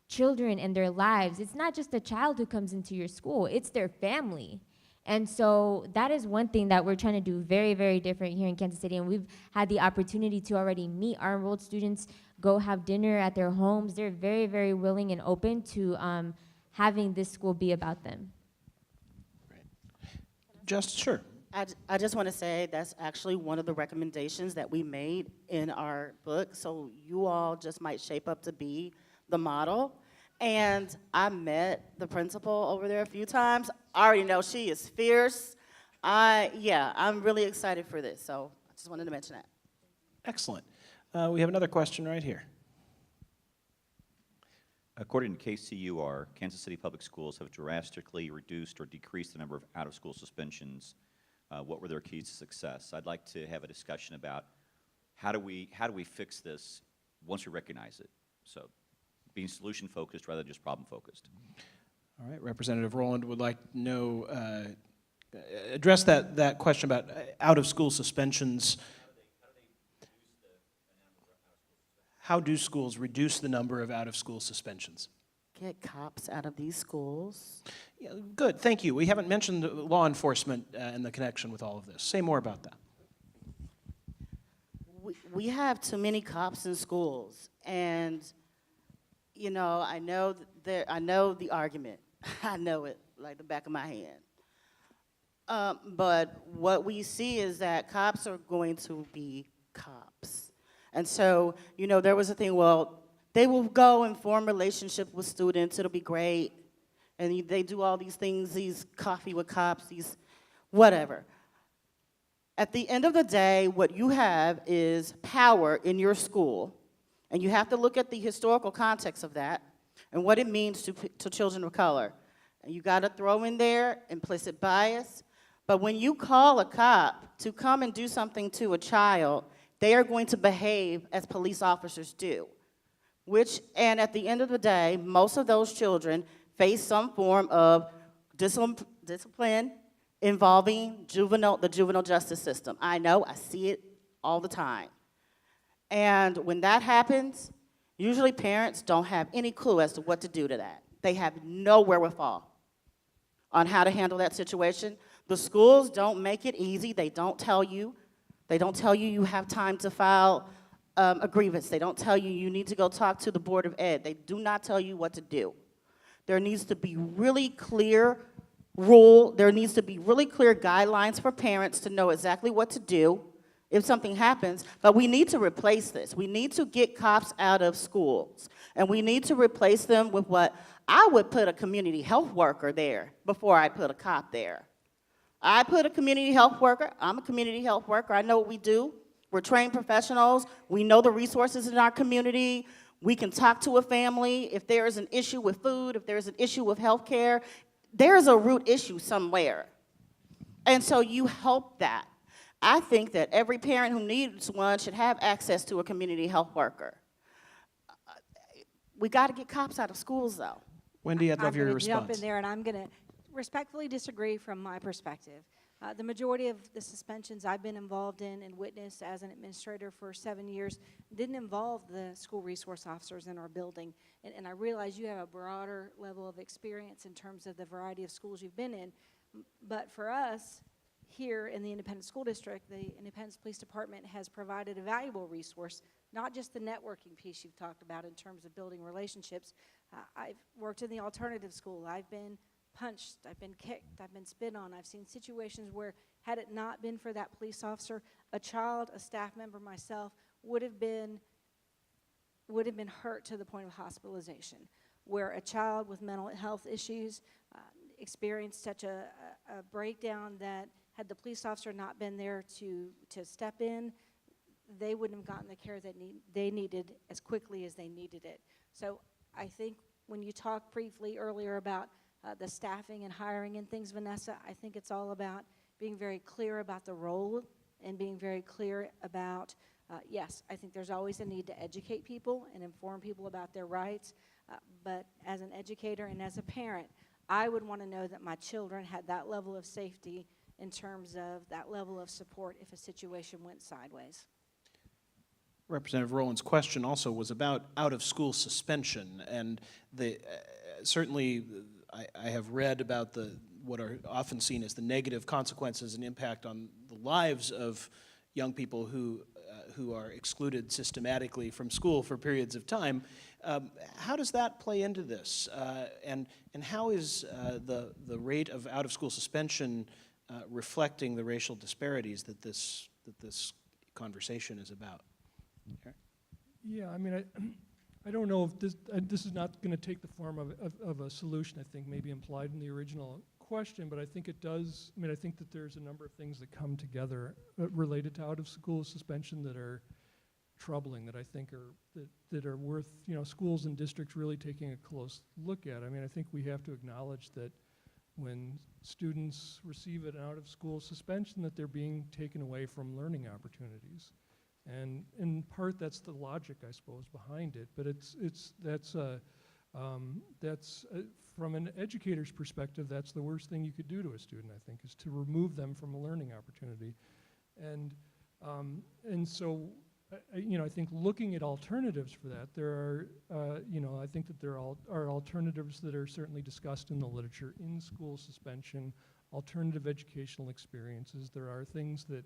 S7: children and their lives, it's not just the child who comes into your school, it's their family. And so that is one thing that we're trying to do very, very different here in Kansas City. And we've had the opportunity to already meet our enrolled students, go have dinner at their homes. They're very, very willing and open to having this school be about them.
S8: Just, sure.
S4: I just want to say that's actually one of the recommendations that we made in our book, so you all just might shape up to be the model. And I met the principal over there a few times. I already know she is fierce. I'm really excited for this, so I just wanted to mention that.
S8: Excellent. We have another question right here.
S12: According to KCUR, Kansas City Public Schools have drastically reduced or decreased the number of out-of-school suspensions. What were their keys to success? I'd like to have a discussion about how do we fix this once we recognize it. So being solution-focused rather than just problem-focused.
S3: All right, Representative Rowland would like to know, address that question about out-of-school suspensions. How do schools reduce the number of out-of-school suspensions?
S4: Get cops out of these schools.
S3: Yeah, good, thank you. We haven't mentioned law enforcement and the connection with all of this. Say more about that.
S4: We have too many cops in schools, and you know, I know the argument. I know it like the back of my hand. But what we see is that cops are going to be cops. And so, you know, there was a thing, well, they will go and form relationships with students, it'll be great. And they do all these things, these coffee with cops, these whatever. At the end of the day, what you have is power in your school, and you have to look at the historical context of that and what it means to children of color. And you gotta throw in there implicit bias. But when you call a cop to come and do something to a child, they are going to behave as police officers do. And at the end of the day, most of those children face some form of discipline involving the juvenile justice system. I know, I see it all the time. And when that happens, usually parents don't have any clue as to what to do to that. They have no wherewithal on how to handle that situation. The schools don't make it easy. They don't tell you. They don't tell you you have time to file a grievance. They don't tell you you need to go talk to the Board of Ed. They do not tell you what to do. There needs to be really clear there needs to be really clear guidelines for parents to know exactly what to do if something happens, but we need to replace this. We need to get cops out of schools, and we need to replace them with what I would put a community health worker there before I put a cop there. I put a community health worker. I'm a community health worker. I know what we do. We're trained professionals. We know the resources in our community. We can talk to a family if there is an issue with food, if there's an issue with health care. There's a root issue somewhere. And so you help that. I think that every parent who needs one should have access to a community health worker. We got to get cops out of schools, though.
S8: Wendy, I'd love your
S6: I'm going to
S8: response.
S6: jump in there, and I'm going to respectfully disagree from my perspective. The majority of the suspensions I've been involved in and witnessed as an administrator for 7 years didn't involve the school resource officers in our building. And I realize you have a broader level of experience in terms of the variety of schools you've been in. But for us, here in the Independent School District, the Independence Police Department has provided a valuable resource, not just the networking piece you've talked about in terms of building relationships. I've worked in the alternative school. I've been punched, I've been kicked, I've been spit on. I've seen situations where, had it not been for that police officer, a child, a staff member, myself, would have been hurt to the point of hospitalization, where a child with mental health issues experienced such a breakdown that had the police officer not been there to step in, they wouldn't have gotten the care that they needed as quickly as they needed it. So I think when you talked briefly earlier about the staffing and hiring and things, Vanessa, I think it's all about being very clear about the role and being very clear about, yes, I think there's always a need to educate people and inform people about their rights, but as an educator and as a parent, I would want to know that my children had that level of safety in terms of that level of support if a situation went sideways.
S8: Representative Rowland's question also was about out-of-school suspension, and certainly I have read about what are often seen as the negative consequences and impact on the lives of young people who are excluded systematically from school for periods of time. How does that play into this? And how is the rate of out-of-school suspension reflecting the racial disparities that this conversation is about? Okay.
S5: Yeah, I mean, I don't know if this is not going to take the form of a solution, I think, maybe implied in the original question, but I think it does. I mean, I think that there's a number of things that come together related to out-of-school suspension that are troubling, that I think that are worth, schools and districts really taking a close look at. I mean, I think we have to acknowledge that when students receive an out-of-school suspension, that they're being taken away from learning opportunities. And in part, that's the logic, I suppose, behind it. But that's from an educator's perspective, that's the worst thing you could do to a student, I think, is to remove them from a learning opportunity. And so, I think looking at alternatives for that, there are, I think that there are alternatives that are certainly discussed in the literature: in-school suspension, alternative educational experiences. There are things that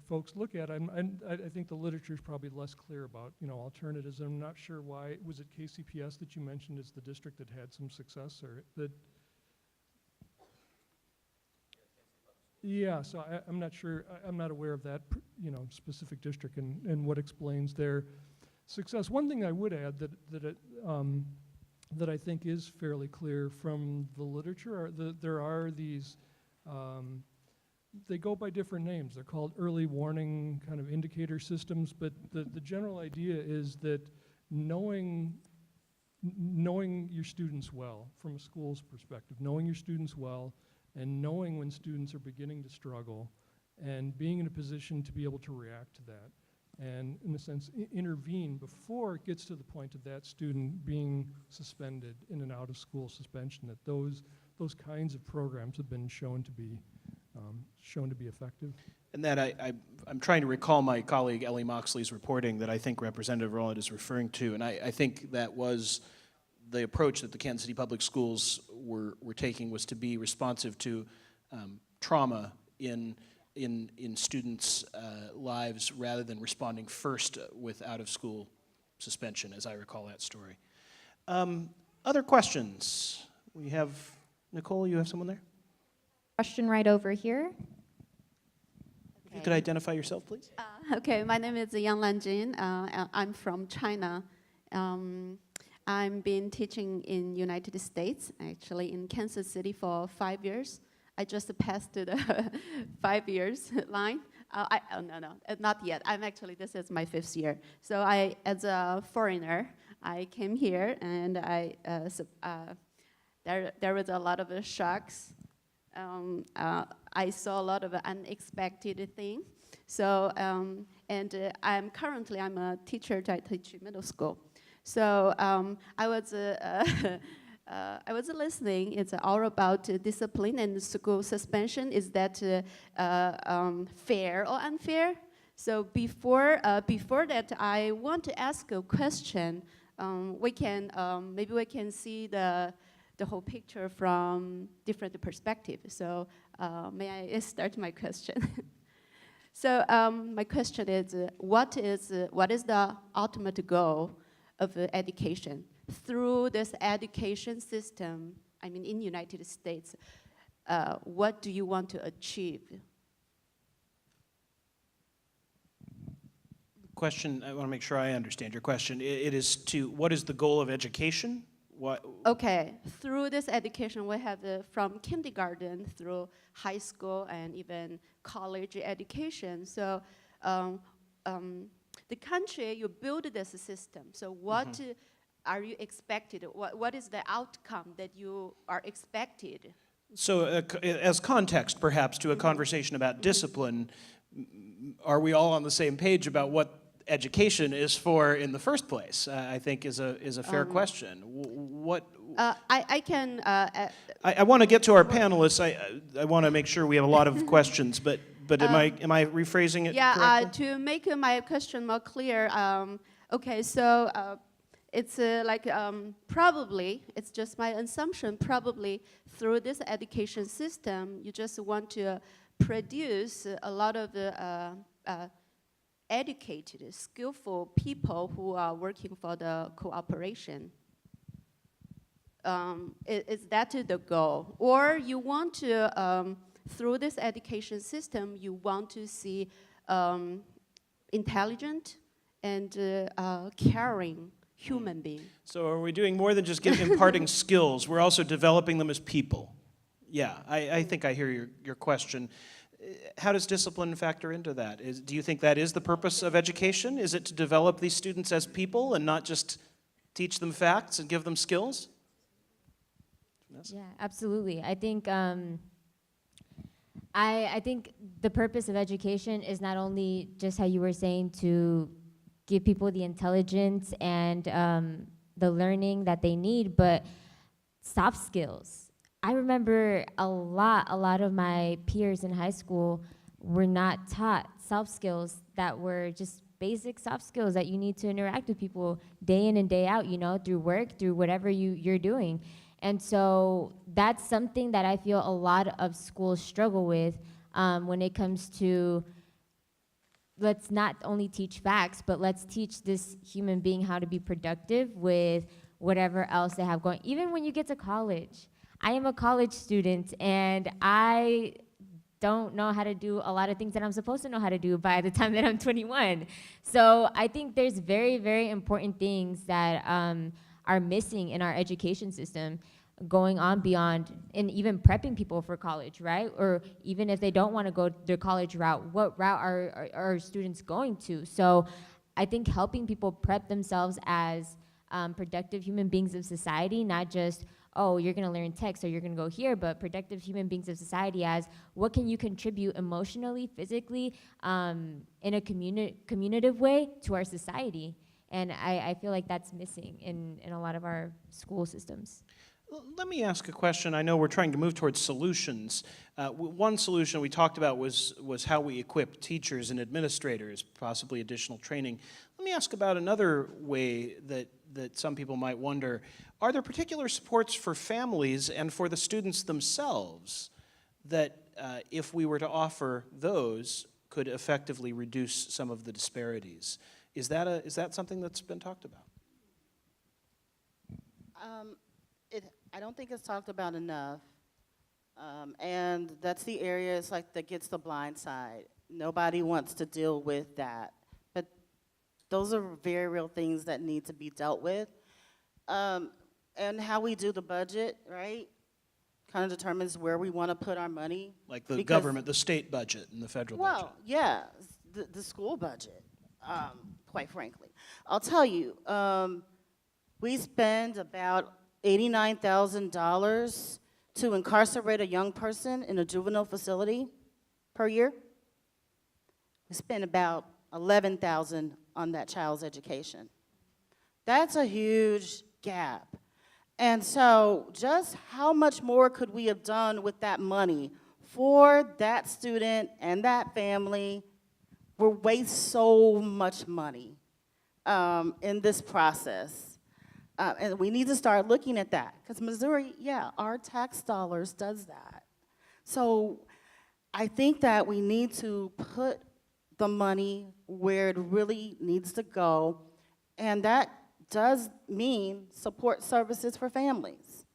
S5: folks look at, and I think the literature is probably less clear about, alternatives. I'm not sure why. Was it KCPS that you mentioned as the district that had some success, or that? Yeah, so I'm not sure. I'm not aware of that, specific district and what explains their success. One thing I would add that I think is fairly clear from the literature there are these. They go by different names. They're called early warning kind of indicator systems, but the general idea is that knowing your students well, from a school's perspective, knowing your students well, and knowing when students are beginning to struggle, and being in a position to be able to react to that, and in a sense intervene before it gets to the point of that student being suspended in an out-of-school suspension, that those kinds of programs have been shown to be effective.
S8: And that I'm trying to recall my colleague Ellie Moxley's reporting that I think Representative Rowland is referring to, and I think that was
S3: the approach that the Kansas City Public Schools were taking was to be responsive to trauma in students' lives rather than responding first with out-of-school suspension, as I recall that story. Other questions? We have, Nicole, you have someone there?
S13: Question right over here.
S3: If you could identify yourself, please.
S13: Okay, my name is Yang Lanjin. I'm from China. I've been teaching in United States, actually in Kansas City for 5 years. I just passed the 5 years line. No, not yet. This is my 5th year. So as a foreigner, I came here and there was a lot of shocks. I saw a lot of unexpected things. So, I'm a teacher at teach middle school. So I was listening. It's all about discipline and school suspension. Is that fair or unfair? So before that, I want to ask a question. Maybe we can see the whole picture from different perspectives. So may I start my question? So my question is, what is the ultimate goal of education? Through this education system, in United States, what do you want to achieve?
S3: Question, I want to make sure I understand your question. It is to, what is the goal of education?
S13: Okay, through this education, we have from kindergarten through high school and even college education. So the country, you build this system. So what are you expected? What is the outcome that you are expected?
S3: So as context, perhaps, to a conversation about discipline, are we all on the same page about what education is for in the first place? I think is a fair question.
S13: I can.
S3: I want to get to our panelists. I want to make sure we have a lot of questions, but am I rephrasing it correctly?
S13: To make my question more clear. Okay, so it's probably, it's just my assumption, probably through this education system, you just want to produce a lot of educated, skillful people who are working for the cooperation. Is that the goal? Or you want to, through this education system, you want to see intelligent and caring human being.
S3: So are we doing more than just imparting skills? We're also developing them as people. Yeah, I think I hear your question. How does discipline factor into that? Do you think that is the purpose of education? Is it to develop these students as people and not just teach them facts and give them skills?
S7: Yeah, absolutely. I think I think the purpose of education is not only just how you were saying to give people the intelligence and the learning that they need, but soft skills. I remember a lot of my peers in high school were not taught soft skills that were just basic soft skills that you need to interact with people day in and day out, through work, through whatever you're doing. And so that's something that I feel a lot of schools struggle with when it comes to, let's not only teach facts, but let's teach this human being how to be productive with whatever else they have going. Even when you get to college, I am a college student and I don't know how to do a lot of things that I'm supposed to know how to do by the time that I'm 21. So I think there's very, very important things that are missing in our education system, going on beyond, and even prepping people for college, right? Or even if they don't want to go the college route, what route are students going to? So I think helping people prep themselves as productive human beings of society, not just, oh, you're gonna learn text or you're gonna go here, but productive human beings of society as what can you contribute emotionally, physically, in a communicative way to our society. And I feel like that's missing in a lot of our school systems.
S3: Let me ask a question. I know we're trying to move towards solutions. One solution we talked about was how we equip teachers and administrators, possibly additional training. Let me ask about another way that some people might wonder.
S8: are there particular supports for families and for the students themselves that if we were to offer those could effectively reduce some of the disparities? Is that something that's been talked about?
S4: I don't think it's talked about enough. And that's the area, it's like, that gets the blind side. Nobody wants to deal with that. But those are very real things that need to be dealt with. And how we do the budget, right, kind of determines where we want to put our money.
S8: Like the government, the state budget and the federal budget.
S4: Well, yeah, the school budget, quite frankly. I'll tell you, we spend about $89,000 to incarcerate a young person in a juvenile facility per year. We spend about $11,000 on that child's education. That's a huge gap. And so just how much more could we have done with that money for that student and that family? We waste so much money in this process. And we need to start looking at that, because Missouri, yeah, our tax dollars does that. So I think that we need to put the money where it really needs to go, and that does mean support services for families.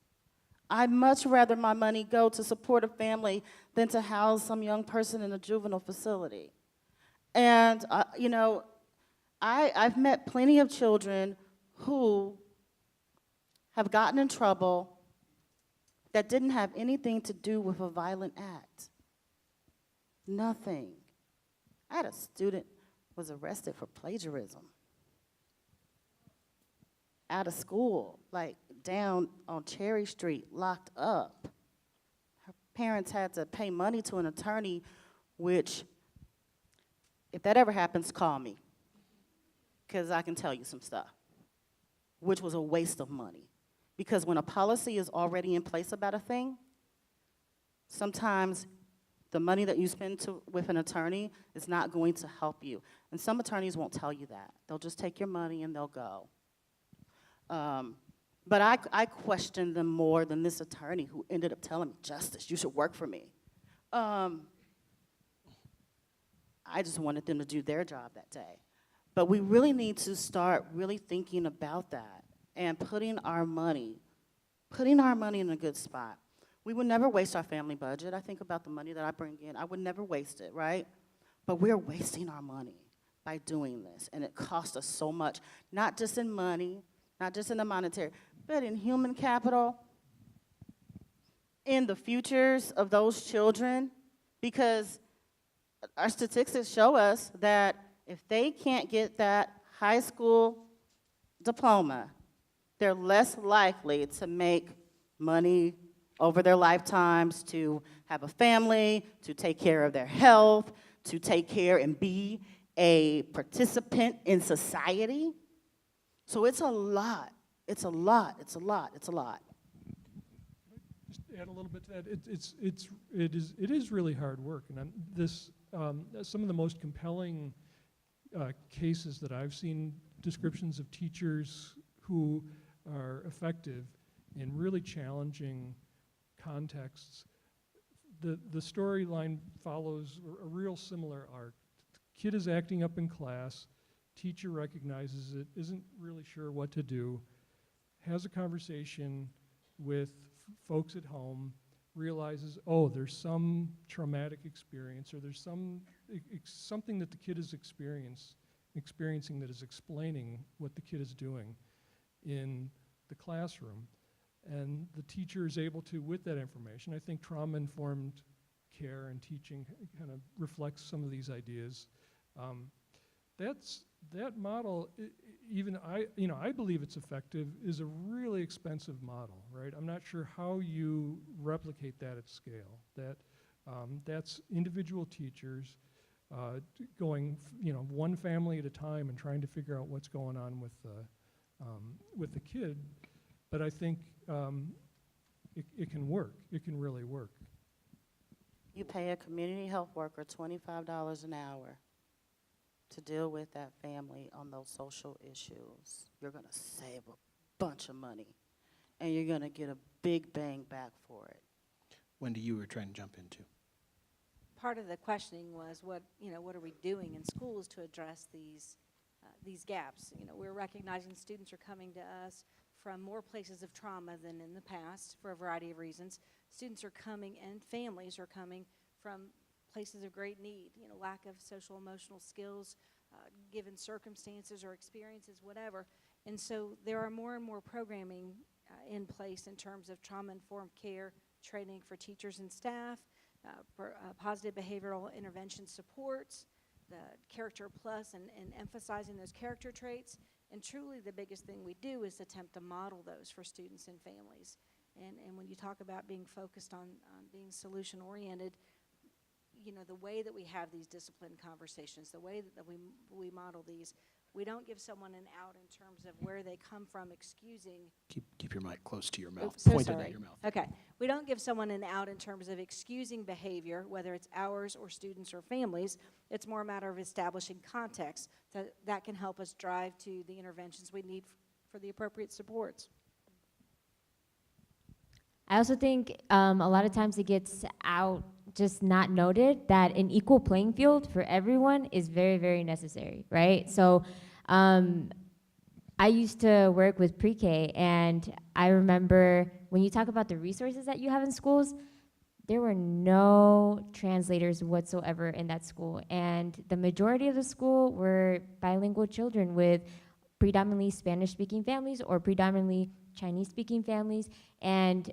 S4: I'd much rather my money go to support a family than to house some young person in a juvenile facility. And, you know, I've met plenty of children who have gotten in trouble that didn't have anything to do with a violent act. Nothing. I had a student who was arrested for plagiarism out of school, like down on Cherry Street, locked up. Her parents had to pay money to an attorney, which, if that ever happens, call me, because I can tell you some stuff, which was a waste of money. Because when a policy is already in place about a thing, sometimes the money that you spend with an attorney is not going to help you. And some attorneys won't tell you that. They'll just take your money and they'll go. But I question them more than this attorney who ended up telling me, Justice, you should work for me. I just wanted them to do their job that day. But we really need to start really thinking about that and putting our money in a good spot. We would never waste our family budget. I think about the money that I bring in. I would never waste it, right? But we're wasting our money by doing this, and it costs us so much, not just in money, not just in the monetary, but in human capital, in the futures of those children, because our statistics show us that if they can't get that high school diploma, they're less likely to make money over their lifetimes, to have a family, to take care of their health, to take care and be a participant in society. So it's a lot. It's a lot. It's a lot. It's a lot.
S5: Just add a little bit to that. It is really hard work, and some of the most compelling cases that I've seen, descriptions of teachers who are effective in really challenging contexts. The storyline follows a real similar arc. Kid is acting up in class, teacher recognizes it, isn't really sure what to do, has a conversation with folks at home, realizes, oh, there's some traumatic experience, or there's something that the kid is experiencing that is explaining what the kid is doing in the classroom. And the teacher is able to, with that information, I think trauma-informed care and teaching kind of reflects some of these ideas. That model, I believe it's effective, is a really expensive model, right? I'm not sure how you replicate that at scale. That's individual teachers going, one family at a time and trying to figure out what's going on with the kid. But I think it can work. It can really work.
S4: You pay a community health worker $25 an hour to deal with that family on those social issues. You're going to save a bunch of money. and you're gonna get a big bang back for it.
S8: Wendy, you were trying to jump in too.
S6: Part of the questioning was what are we doing in schools to address these gaps? We're recognizing students are coming to us from more places of trauma than in the past for a variety of reasons. Students are coming and families are coming from places of great need, lack of social emotional skills, given circumstances or experiences, whatever. And so there are more and more programming in place in terms of trauma-informed care, training for teachers and staff, positive behavioral intervention supports, the Character Plus, and emphasizing those character traits. And truly the biggest thing we do is attempt to model those for students and families. And when you talk about being focused on being solution-oriented, the way that we have these disciplined conversations, the way that we model these, we don't give someone an out in terms of where they come from, excusing.
S8: Keep your mic close to your mouth,
S6: So
S8: pointed
S6: sorry.
S8: at your mouth.
S6: Okay. We don't give someone an out in terms of excusing behavior, whether it's ours or students or families. It's more a matter of establishing context that can help us drive to the interventions we need for the appropriate supports.
S7: I also think a lot of times it gets out, just not noted, that an equal playing field for everyone is very, very necessary, right? So I used to work with pre-K, and I remember when you talk about the resources that you have in schools, there were no translators whatsoever in that school. And the majority of the school were bilingual children with predominantly Spanish-speaking families or predominantly Chinese-speaking families. And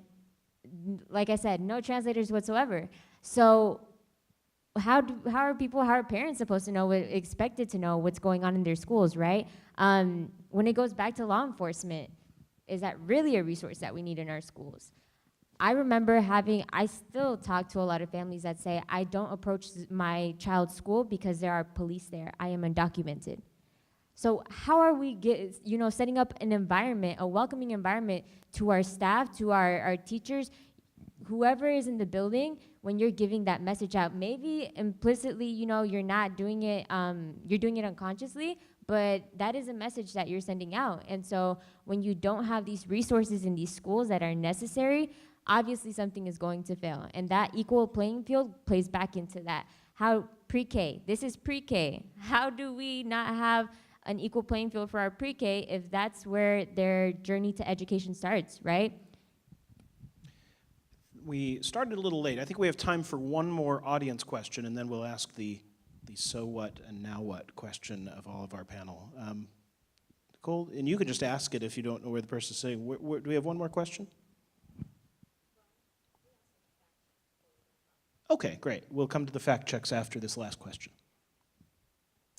S7: like I said, no translators whatsoever. So how are parents supposed to know, expected to know what's going on in their schools, right? When it goes back to law enforcement, is that really a resource that we need in our schools? I remember I still talk to a lot of families that say, I don't approach my child's school because there are police there. I am undocumented. So how are we setting up an environment, a welcoming environment to our staff, to our teachers, whoever is in the building, when you're giving that message out? Maybe implicitly, you're not doing it, you're doing it unconsciously, but that is a message that you're sending out. And so when you don't have these resources in these schools that are necessary, obviously something is going to fail. And that equal playing field plays back into that. How pre-K, this is pre-K. How do we not have an equal playing field for our pre-K if that's where their journey to education starts, right?
S8: We started a little late. I think we have time for one more audience question, and then we'll ask the so what and now what question of all of our panel. Nicole, and you can just ask it if you don't know where the person's saying. Do we have one more question? Okay, great. We'll come to the fact checks after this last question.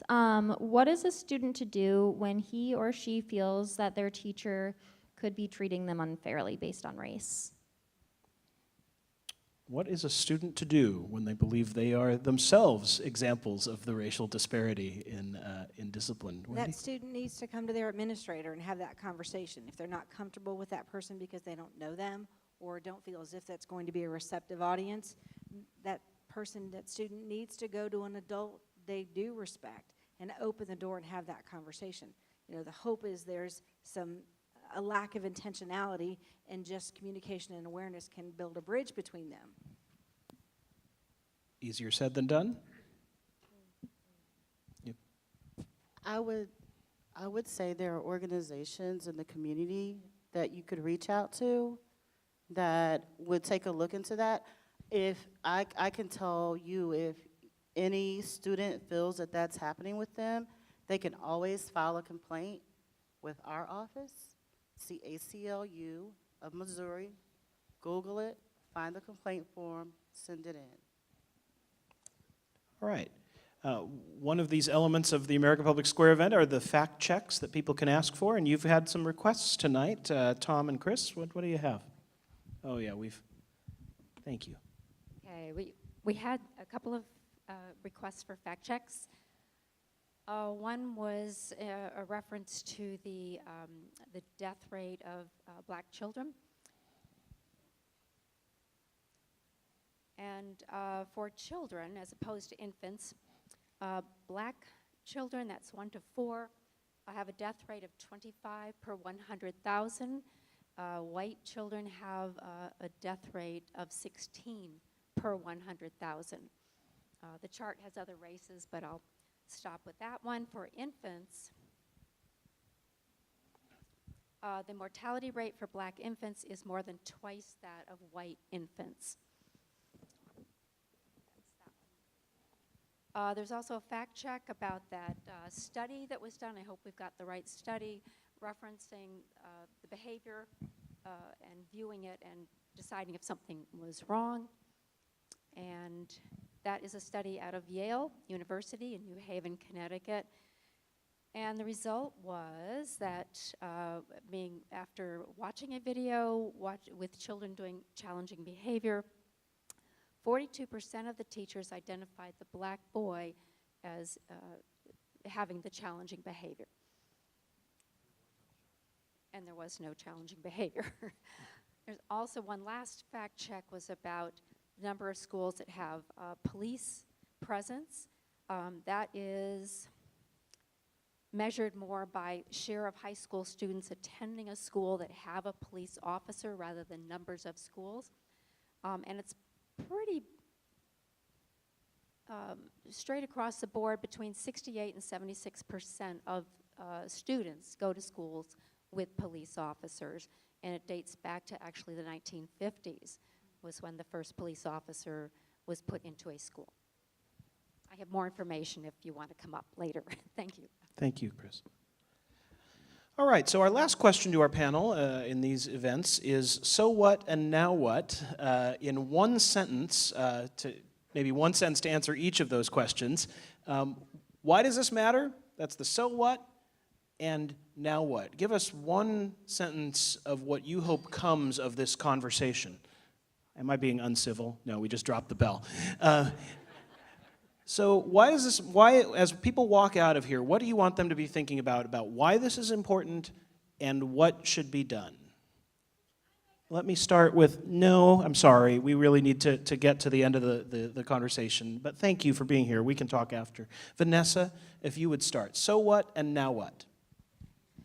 S14: What is a student to do when he or she feels that their teacher could be treating them unfairly based on race?
S8: What is a student to do when they believe they are themselves examples of the racial disparity in discipline? Wendy?
S6: That student needs to come to their administrator and have that conversation. If they're not comfortable with that person because they don't know them or don't feel as if that's going to be a receptive audience, that student needs to go to an adult they do respect and open the door and have that conversation. The hope is there's a lack of intentionality, and just communication and awareness can build a bridge between them.
S8: Easier said than done? Yep.
S4: I would say there are organizations in the community that you could reach out to that would take a look into that. If I can tell you, if any student feels that that's happening with them, they can always file a complaint with our office. It's the ACLU of Missouri. Google it, find the complaint form, send it in.
S8: All right. One of these elements of the American Public Square event are the fact checks that people can ask for, and you've had some requests tonight. Tom and Chris, what do you have? Oh yeah, thank you.
S15: Okay, we had a couple of requests for fact checks. One was a reference to the death rate of black children. And for children, as opposed to infants, black children, that's 1 to 4, have a death rate of 25 per 100,000. white children have a death rate of 16 per 100,000. The chart has other races, but I'll stop with that one. For infants, the mortality rate for black infants is more than twice that of white infants. There's also a fact check about that study that was done. I hope we've got the right study referencing the behavior and viewing it and deciding if something was wrong. And that is a study out of Yale University in New Haven, Connecticut. And the result was that after watching a video with children doing challenging behavior, 42% of the teachers identified the black boy as having the challenging behavior. And there was no challenging behavior. There's also one last fact check was about the number of schools that have police presence. That is measured more by share of high school students attending a school that have a police officer rather than numbers of schools. And it's pretty straight across the board. Between 68 and 76% of students go to schools with police officers, and it dates back to actually the 1950s was when the first police officer was put into a school. I have more information if you want to come up later. Thank you.
S8: Thank you, Chris. All right, so our last question to our panel in these events is, so what and now what? In one sentence, maybe one sentence to answer each of those questions. Why does this matter? That's the so what and now what. Give us one sentence of what you hope comes of this conversation. Am I being uncivil? No, we just dropped the bell. So why, as people walk out of here, what do you want them to be thinking about why this is important and what should be done? Let me start with, no, I'm sorry, we really need to get to the end of the conversation, but thank you for being here. We can talk after. Vanessa, if you would start. So what and now what?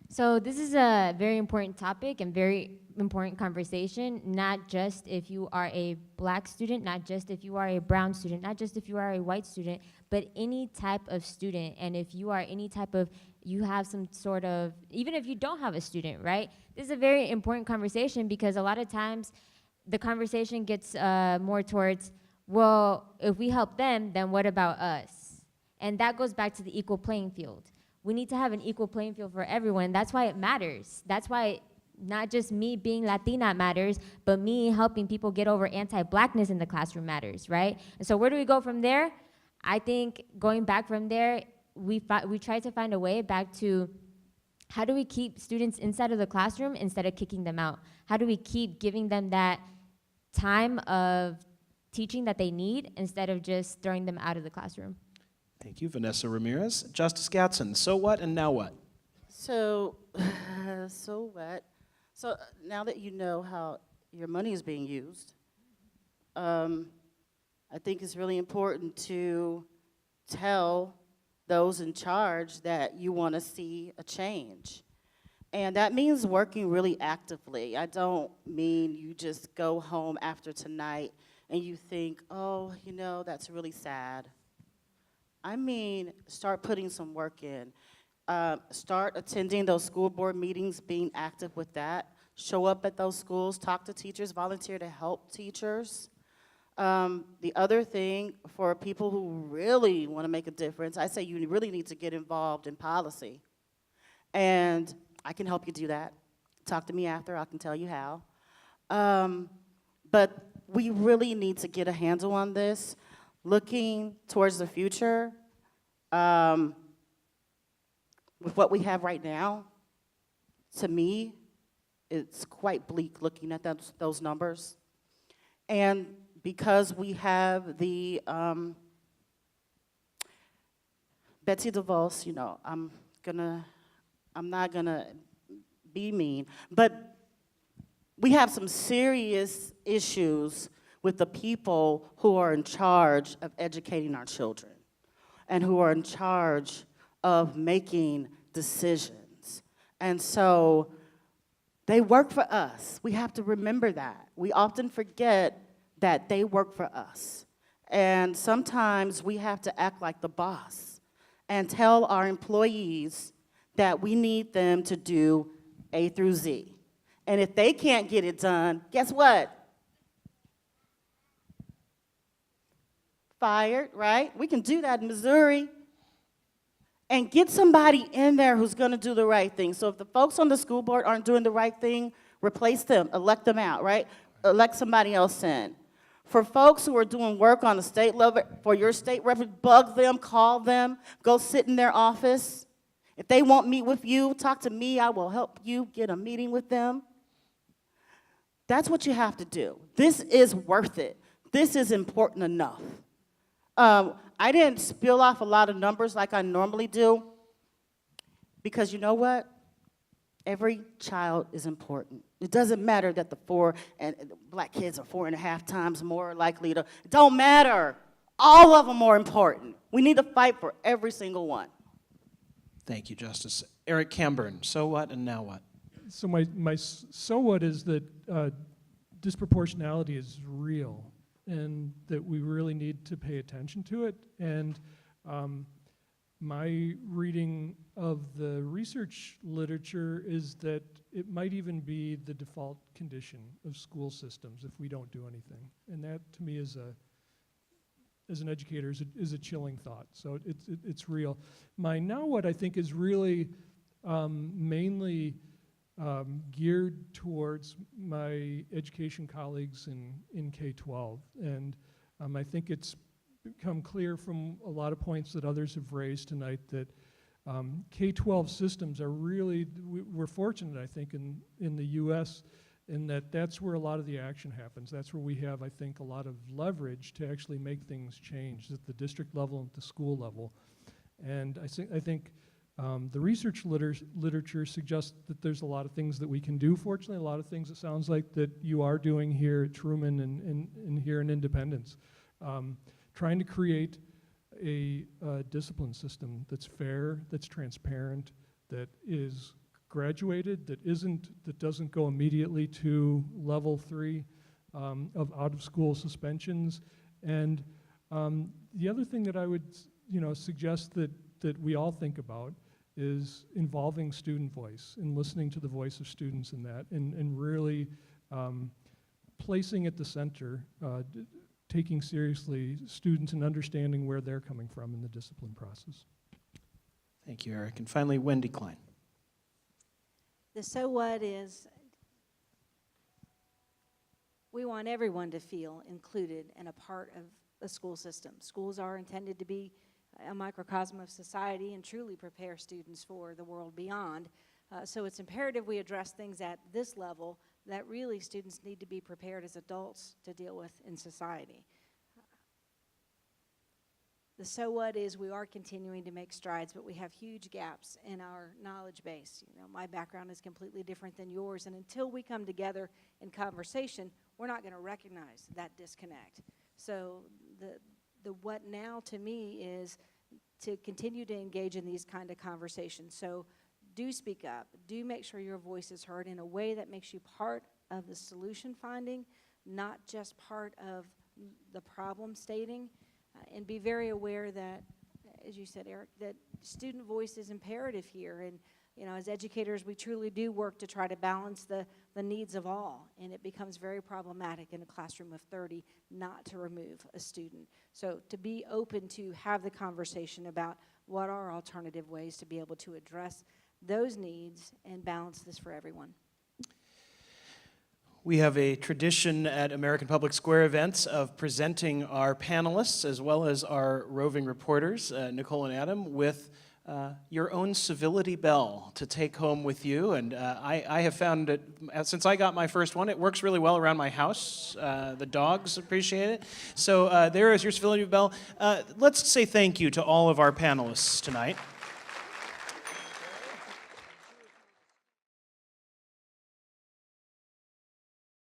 S7: So this is a very important topic and very important conversation, not just if you are a black student, not just if you are a brown student, not just if you are a white student, but any type of student. And if you are any type of, you have some sort of, even if you don't have a student, right? This is a very important conversation because a lot of times the conversation gets more towards, well, if we help them, then what about us? And that goes back to the equal playing field. We need to have an equal playing field for everyone. That's why it matters. That's why not just me being Latina matters, but me helping people get over anti-blackness in the classroom matters, right? And so where do we go from there? I think going back from there, we try to find a way back to how do we keep students inside of the classroom instead of kicking them out? How do we keep giving them that time of teaching that they need instead of just throwing them out of the classroom?
S8: Thank you, Vanessa Ramirez. Justice Gatson, so what and now what?
S4: So, so what? So now that you know how your money is being used, I think it's really important to tell those in charge that you want to see a change. And that means working really actively. I don't mean you just go home after tonight and you think, oh, you know, that's really sad. I mean, start putting some work in. Start attending those school board meetings, being active with that. Show up at those schools, talk to teachers, volunteer to help teachers. The other thing, for people who really want to make a difference, I say you really need to get involved in policy. And I can help you do that. Talk to me after, I can tell you how. But we really need to get a handle on this. Looking towards the future, with what we have right now, to me, it's quite bleak looking at those numbers. And because we have the Betsy DeVos, you know, I'm not gonna be mean, but we have some serious issues with the people who are in charge of educating our children and who are in charge of making decisions. And so They work for us. We have to remember that. We often forget that they work for us. And sometimes we have to act like the boss and tell our employees that we need them to do A through Z. And if they can't get it done, guess what? Fired, right? We can do that in Missouri. And get somebody in there who's going to do the right thing. So if the folks on the school board aren't doing the right thing, replace them, elect them out, right? Elect somebody else in. For folks who are doing work on the state level, for your state rep, bug them, call them, go sit in their office. If they won't meet with you, talk to me. I will help you get a meeting with them. That's what you have to do. This is worth it. This is important enough. I didn't spill off a lot of numbers like I normally do, because you know what? Every child is important. It doesn't matter that black kids are 4.5 times more likely to, it don't matter. All of them are important. We need to fight for every single one.
S8: Thank you, Justice. Eric Camburn, so what and now what?
S5: So my so what is that disproportionality is real, and that we really need to pay attention to it. And my reading of the research literature is that it might even be the default condition of school systems if we don't do anything. And that, to me, as an educator, is a chilling thought. So it's real. My now what, I think, is really mainly geared towards my education colleagues in K-12. And I think it's become clear from a lot of points that others have raised tonight that K-12 systems are really, we're fortunate, I think, in the US, in that that's where a lot of the action happens. That's where we have, I think, a lot of leverage to actually make things change at the district level and at the school level. And I think the research literature suggests that there's a lot of things that we can do. Fortunately, a lot of things it sounds like that you are doing here at Truman and here in Independence. Trying to create a discipline system that's fair, that's transparent, that is graduated, that doesn't go immediately to level 3 of out-of-school suspensions. And the other thing that I would suggest that we all think about is involving student voice and listening to the voice of students in that, and really placing at the center, taking seriously students and understanding where they're coming from in the discipline process.
S8: Thank you, Eric. And finally, Wendy Kline.
S6: The so what is, we want everyone to feel included and a part of the school system. Schools are intended to be a microcosm of society and truly prepare students for the world beyond. So it's imperative we address things at this level that really students need to be prepared as adults to deal with in society. The so what is we are continuing to make strides, but we have huge gaps in our knowledge base. My background is completely different than yours, and until we come together in conversation, we're not going to recognize that disconnect. So the what now to me is to continue to engage in these kind of conversations. So do speak up, do make sure your voice is heard in a way that makes you part of the solution finding, not just part of the problem stating, and be very aware that, as you said, Eric, that student voice is imperative here. And as educators, we truly do work to try to balance the needs of all, and it becomes very problematic in a classroom of 30 not to remove a student. So to be open to have the conversation about what are alternative ways to be able to address those needs and balance this for everyone.
S8: We have a tradition at American Public Square events of presenting our panelists as well as our roving reporters, Nicole and Adam, with your own civility bell to take home with you. And I have found it, since I got my first one, it works really well around my house. The dogs appreciate it. So there is your civility bell. Let's say thank you to all of our panelists tonight.